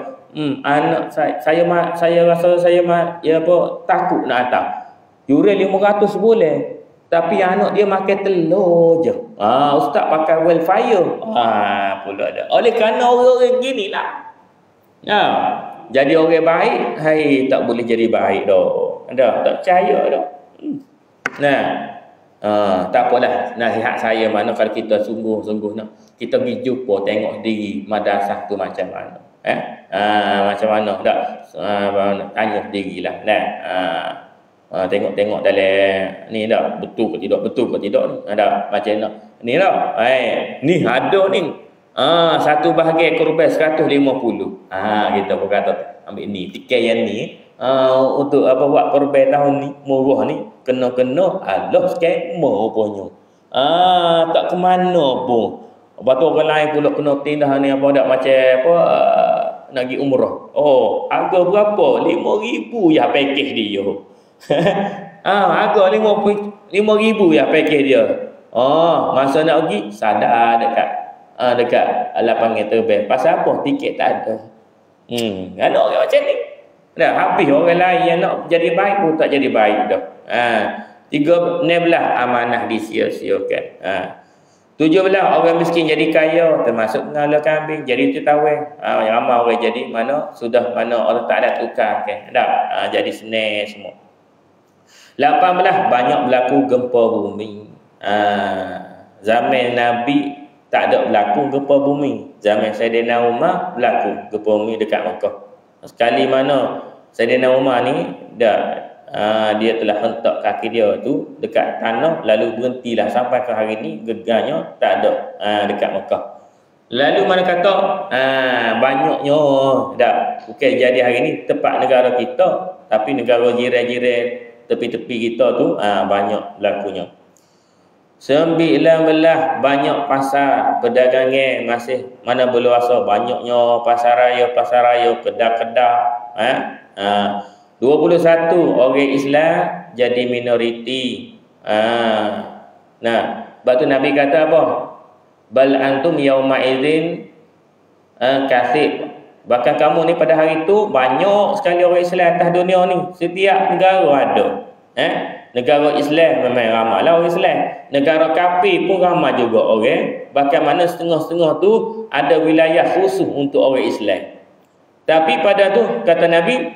Speaker 1: anak saya rasa saya takut nak hantar. Yuran 500 sebulan. Tapi anak dia makan telur je. Ustaz pakai welfare. Pula ada. Oleh kerana orang-orang gini lah. Jadi orang baik, tak boleh jadi baik dah. Tak percaya dah. Tak apalah. Nasihat saya mana kalau kita sungguh-sungguh nak. Kita pergi jumpa tengok diri madrasah tu macam mana. Macam mana. Tanya dirilah. Tengok dalam ni dah betul ke tidak ni ada macam ni dah ni ada ni satu bahagian korban 150 kita berkata ambil ni tiket yang ni untuk apa buat korban tahun ni murah ni kena Allah skema punya tak ke mana pun. Lepas tu orang lain pula kena tindah ni apa dak macam apa nak pergi umrah. Harga berapa? 5,000 ya package dia. Harga 5,000 ya package dia. Masa nak pergi sadar dekat lapangan terbang. Pasal apa? Tiket tak ada. Ada orang macam ni. Dah habis orang lain yang nak jadi baik pun tak jadi baik dah. 13 amanah disia-siakan. 17 orang miskin jadi kaya, termasuk pengala kambing jadi jutawan. Ramai orang jadi mana Allah Taala tukarkan. Jadi senang semua. 18 banyak berlaku gempa bumi. Zaman Nabi tak ada berlaku gempa bumi. Zaman Sayyidina Umar berlaku gempa bumi dekat Mekah. Sekali mana Sayyidina Umar ni dia telah hentak kaki dia tu dekat tanah, lalu berhentilah sampai ke hari ni gegarnya tak ada dekat Mekah. Lalu mana kata banyaknya bukan jadi hari ni tempat negara kita, tapi negara jiran-jiran tepi-tepi kita tu banyak berlakunya. 19 banyak pasar perdagangan masih mana berluasa, banyaknya pasar raya, kedai-kedai. 21 orang Islam jadi minoriti. Sebab tu Nabi kata apa? Bal antum yauma idzin kasib. Bahkan kamu ni pada hari tu banyak sekali orang Islam atas dunia ni. Setiap negara ada. Negara Islam memang ramai lah orang Islam. Negara kafir pun ramai juga orang. Bahkan mana setengah-setengah tu ada wilayah khusus untuk orang Islam. Tapi pada tu kata Nabi,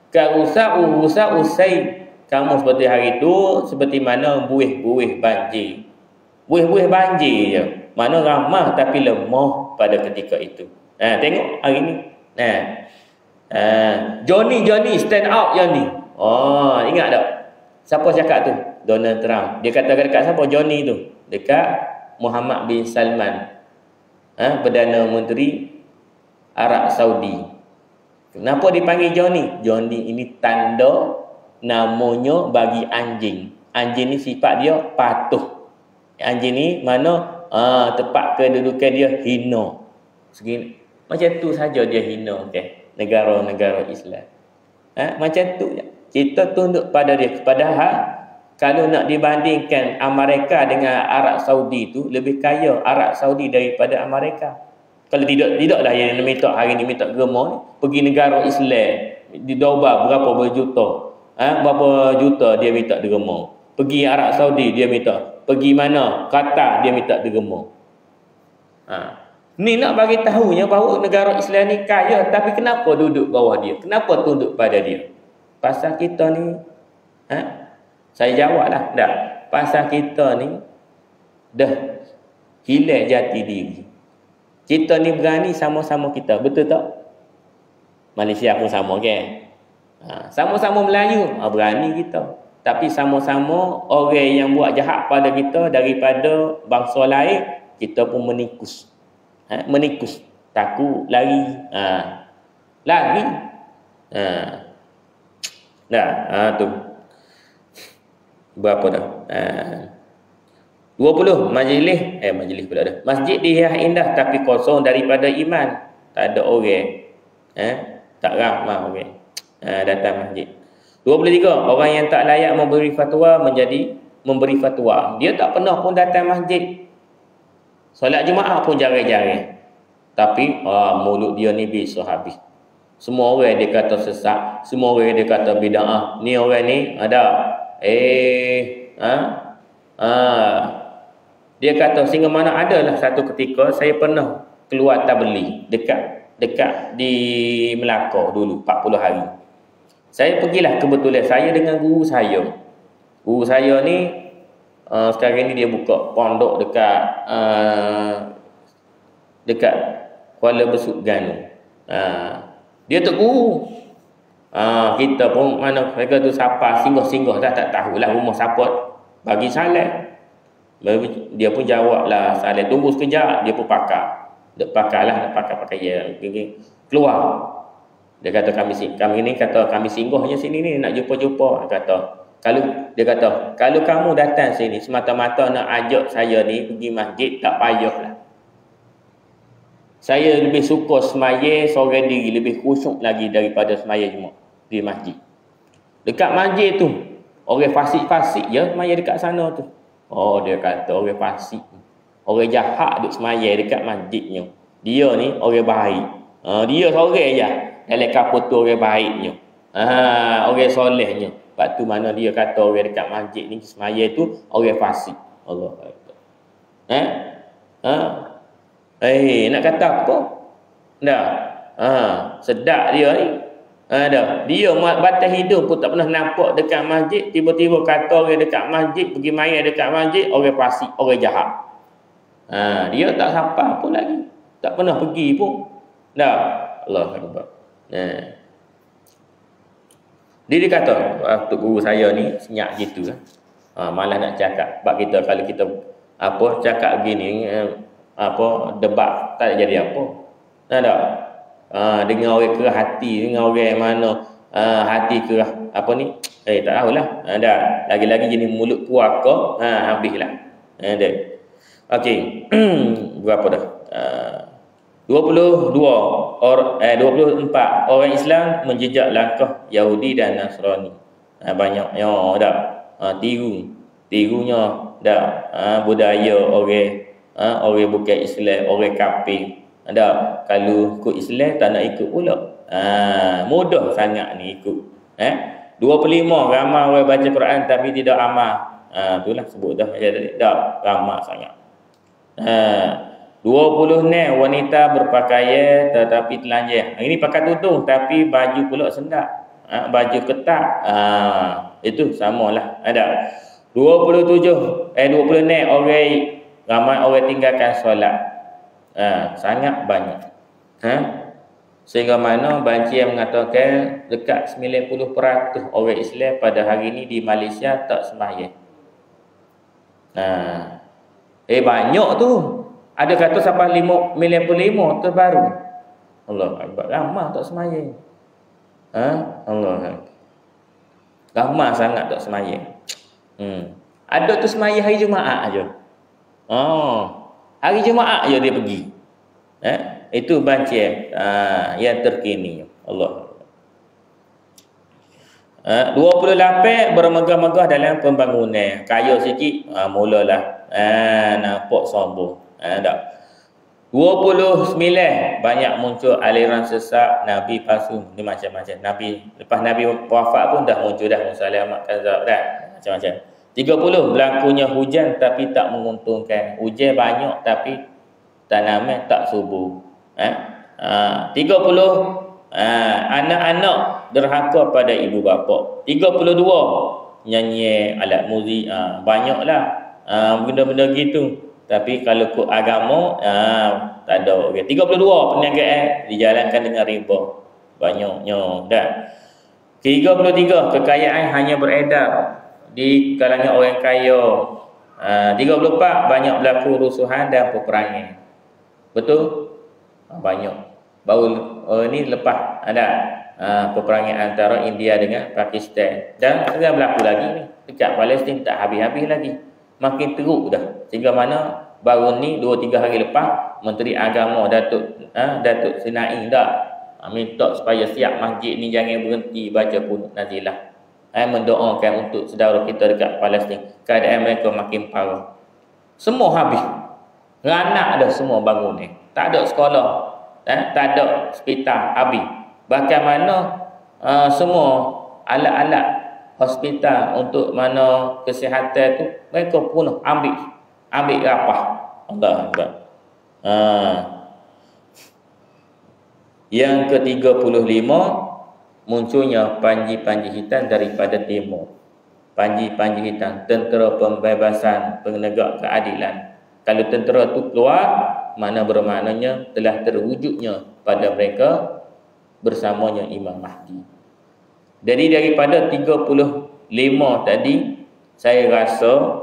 Speaker 1: Urusa usai kamu seperti hari itu seperti mana buih-buih banjir. Buih-buih banjir je. Mana ramah tapi lemah pada ketika itu. Tengok hari ni. Johnny stand out Johnny. Ingat tak? Siapa cakap tu? Donald Trump. Dia kata dekat siapa Johnny tu? Dekat Muhammad bin Salman. Perdana Menteri Arab Saudi. Kenapa dipanggil Johnny? Johnny ini tanda namanya bagi anjing. Anjing ni sifat dia patuh. Anjing ni mana tempat kedudukan dia hina. Segini. Macam tu saja dia hina negara-negara Islam. Macam tu je. Kita tunduk pada dia. Padahal kalau nak dibandingkan Amerika dengan Arab Saudi tu, lebih kaya Arab Saudi daripada Amerika. Kalau tidaklah yang minta hari ni minta germa ni, pergi negara Islam di Dubai berapa juta. Berapa juta dia minta derma. Pergi Arab Saudi dia minta. Pergi mana? Qatar dia minta derma. Ni nak bagi tahunya bahawa negara Islam ni kaya, tapi kenapa duduk bawah dia? Kenapa tunduk pada dia? Pasal kita ni saya jawablah, dah. Pasal kita ni dah hilang jati diri. Kita ni berani sama-sama kita, betul tak? Malaysia pun sama kan? Sama-sama Melayu, berani kita. Tapi sama-sama orang yang buat jahat pada kita daripada bangsa lain, kita pun menikus. Menikus. Takut, lari. Lari. Tu. Berapa dah? 20. Majlis pula dah. Masjid dihias indah tapi kosong daripada iman. Tak ada orang. Tak ramai orang. Datang masjid. 23. Orang yang tak layak memberi fatwa menjadi memberi fatwa. Dia tak pernah pun datang masjid. Solat Jumaat pun jarang-jarang. Tapi mulut dia ni bisa habis. Semua orang dia kata sesat, semua orang dia kata bid'ah. Ni orang ni ada dia kata sehingga mana adalah satu ketika saya pernah keluar tabligh dekat di Melaka dulu 40 hari. Saya pergilah kebetulan saya dengan guru saya. Guru saya ni sekarang ni dia buka pondok dekat Kuala Besut Ganu. Dia tu guru. Kita pun mana mereka tu siapa singgah-singgah tak tahulah rumah siapa bagi salat. Dia pun jawablah salat, tunggu sekejap, dia pun pakai ya keluar. Dia kata kami ni kata kami singgahnya sini ni nak jumpa. Kalau kamu datang sini semata-mata nak ajak saya ni pergi masjid, tak payahlah. Saya lebih suka semaya seorang diri, lebih khusyuk lagi daripada semaya Jumaat di masjid. Dekat masjid tu, orang fasik-fasik je semaya dekat sana tu. Dia kata orang fasik. Orang jahat duk semaya dekat masjidnya. Dia ni orang baik. Dia seorang je dalam kapal tu orang baiknya. Orang solehnya. Lepas tu mana dia kata orang dekat masjid ni semaya tu orang fasik. Allah Akbar. Nak kata apa? Dah. Sedap dia ni. Dah. Dia batas hidung pun tak pernah nampak dekat masjid, tiba-tiba kata orang dekat masjid, pergi main dekat masjid, orang fasik, orang jahat. Dia tak sapa pun lagi. Tak pernah pergi pun. Dah. Allah Akbar. Dia kata, waktu guru saya ni senyap gitu lah. Malah nak cakap. Sebab kita kalau kita cakap gini, debat tak jadi apa. Tak. Dengan orang kerah hati, dengan orang yang mana hati kerah tak tahulah. Lagi-lagi jenis mulut puaka, habislah. Okey. Berapa dah? 24 orang Islam menjejak langkah Yahudi dan Nasrani. Banyak yang tirunya budaya orang bukan Islam, orang kafir. Kalau ikut Islam tak nak ikut pula. Mudah sangat ni ikut. 25 ramai orang baca Quran tapi tidak amal. Itulah sebut dah macam tadi. Ramai sangat. 20 ni wanita berpakaian tetapi telanjang. Ini pakai tudung tapi baju pula sendak. Baju ketat. Itu samalah. 20 ni ramai orang tinggalkan solat. Sangat banyak. Sehingga mana banci yang mengatakan dekat 90% orang Islam pada hari ini di Malaysia tak sembahyang. Banyak tu. Ada kata sampai 95 terbaru. Allah Akbar. Ramai tak sembahyang. Allah Akbar. Ramai sangat tak semaya. Ada tu semaya hari Jumaat aja. Hari Jumaat je dia pergi. Itu bancir yang terkini. Allah. 28 bermegah-megah dalam pembangunan. Kaya sikit, mulalah nampak sombong. Tak. 29 banyak muncul aliran sesat, nabi palsu, ni macam-macam. Lepas nabi wafat pun dah muncul dah Musailamatul Ahmad Kadzdzab dah, macam-macam. 30 berlakunya hujan tapi tak menguntungkan. Hujan banyak tapi tanaman tak subur. 30 anak-anak derhaka pada ibu bapa. 32 nyanyi alat muzik, banyaklah benda-benda gitu. Tapi kalau kod agama tak ada. 32 perniagaan dijalankan dengan riba. Banyaknya dah. 33 kekayaan hanya beredar di kalangan orang kaya. 34 banyak berlaku rusuhan dan peperangan. Betul? Banyak. Baru ni lepas ada peperangan antara India dengan Pakistan. Dan sedang berlaku lagi ni. Dekat Palestin tak habis-habis lagi. Makin teruk dah. Sehingga mana baru ni 2-3 hari lepas Menteri Agama Datuk Sinai dah minta supaya siap masjid ni jangan berhenti baca qunut nazilah. Mendoakan untuk saudara kita dekat Palestin. Keadaan mereka makin parah. Semua habis. Ranak dah semua bangun ni. Tak ada sekolah. Tak ada hospital habis. Bahkan mana semua alat-alat hospital untuk mana kesihatan tu mereka pun ambil rapah. Allah Akbar. Yang ke-35 munculnya panji-panji hitam daripada timur. Panji-panji hitam, tentera pembebasan, penegak keadilan. Kalau tentera tu keluar, mana bermaknanya telah terwujudnya pada mereka bersamanya Imam Mahdi. Jadi daripada 35 tadi, saya rasa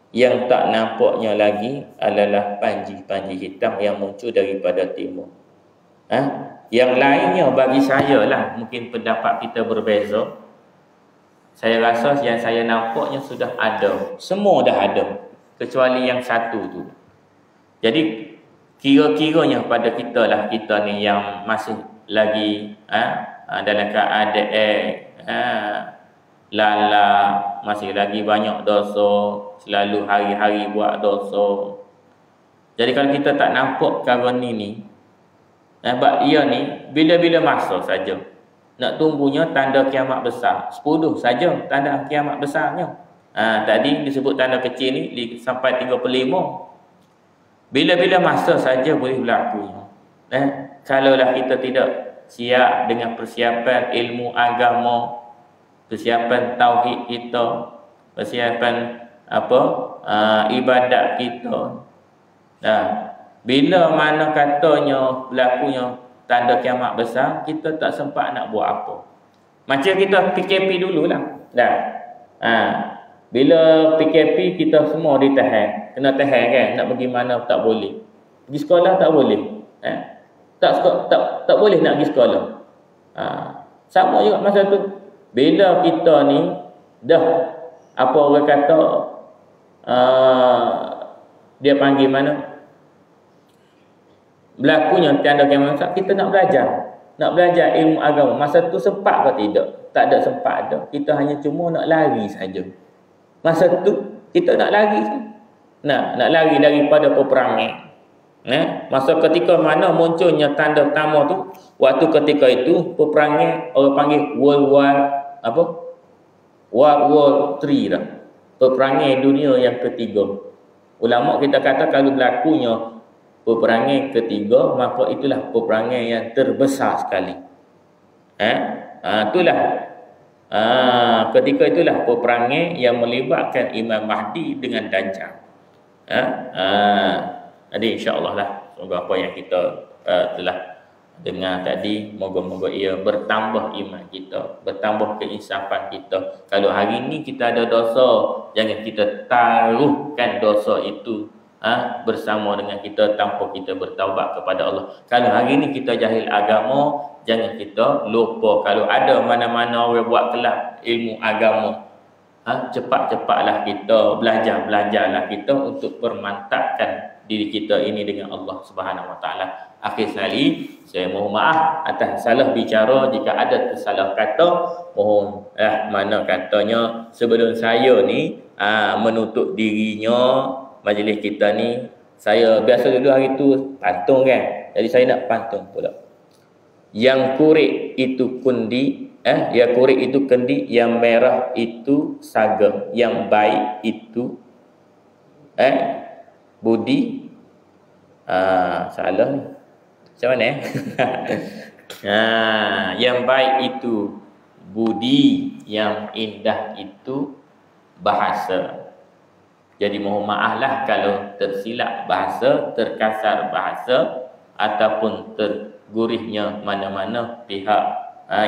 Speaker 1: yang tak nampaknya lagi adalah panji-panji hitam yang muncul daripada timur. Yang lainnya bagi saya lah, mungkin pendapat kita berbeza. Saya rasa yang saya nampaknya sudah ada. Semua dah ada. Kecuali yang satu tu. Jadi kira-kiranya pada kita lah, kita ni yang masih lagi dalam keadaan lala, masih lagi banyak dosa, selalu hari-hari buat dosa. Jadi kalau kita tak nampak perkara ni sebab ia ni bila-bila masa saja. Nak tunggunya tanda kiamat besar. 10 saja tanda kiamat besarnya. Tadi disebut tanda kecil ni sampai 35. Bila-bila masa saja boleh berlaku. Kalaulah kita tidak siap dengan persiapan ilmu agama, persiapan tauhid kita, persiapan ibadat kita. Bila mana katanya berlakunya tanda kiamat besar, kita tak sempat nak buat apa. Macam kita PKP dululah. Bila PKP kita semua ditahan, kena tahan kan, nak pergi mana tak boleh. Pergi sekolah tak boleh. Tak boleh nak pergi sekolah. Sama juga masa tu. Bila kita ni dah apa orang kata dia panggil mana? Berlakunya tanda kiamat besar, kita nak belajar. Nak belajar ilmu agama. Masa tu sempat ke tidak? Tak ada sempat dah. Kita hanya cuma nak lari saja. Masa tu kita nak lari. Nak lari daripada peperangan. Masa ketika mana munculnya tanda pertama tu, waktu ketika itu peperangan orang panggil World War 3 dah. Peperangan dunia yang ketiga. Ulama kita kata kalau berlakunya peperangan ketiga, maka itulah peperangan yang terbesar sekali. Itulah ketika itulah peperangan yang melibatkan Imam Mahdi dengan Dajjal. Jadi insya-Allah lah, semoga apa yang kita telah dengar tadi, moga-moga ia bertambah iman kita, bertambah keinsafan kita. Kalau hari ini kita ada dosa, jangan kita taruhkan dosa itu bersama dengan kita tanpa kita bertaubat kepada Allah. Kalau hari ni kita jahil agama, jangan kita lupa kalau ada mana-mana orang buat kelas ilmu agama, cepat-cepatlah kita belajarlah kita untuk permantapkan diri kita ini dengan Allah Subhanahu Wa Taala. Akhir sekali, saya mohon maaf atas salah bicara. Jika ada tersalah kata, mohon mana katanya sebelum saya ni menutup dirinya majlis kita ni, saya biasa dulu hari tu pantun kan. Jadi saya nak pantun pula. Yang kurik itu kundi, yang kurik itu kendi, yang merah itu saga, yang baik itu budi. Salah ni. Macam mana yang baik itu budi, yang indah itu bahasa. Jadi mohon maaflah kalau tersilap bahasa, terkasar bahasa, ataupun tergurihnya mana-mana pihak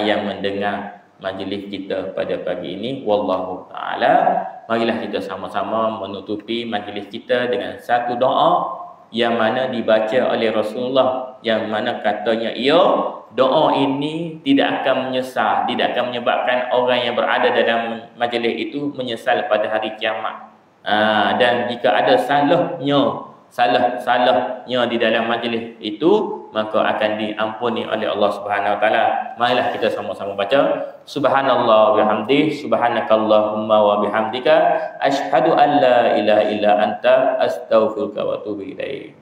Speaker 1: yang mendengar majlis kita pada pagi ini. Wallahu ta'ala. Marilah kita sama-sama menutupi majlis kita dengan satu doa yang mana dibaca oleh Rasulullah, yang mana katanya doa ini tidak akan menyesal, tidak akan menyebabkan orang yang berada dalam majlis itu menyesal pada hari kiamat. Dan jika ada salahnya di dalam majlis itu, maka akan diampuni oleh Allah Subhanahu Wa Taala. Marilah kita sama-sama baca subhanallah wa bihamdihi, subhanakallahumma wa bihamdika, asyhadu an la ilaha illa anta, astaghfiruka wa atubu ilaik.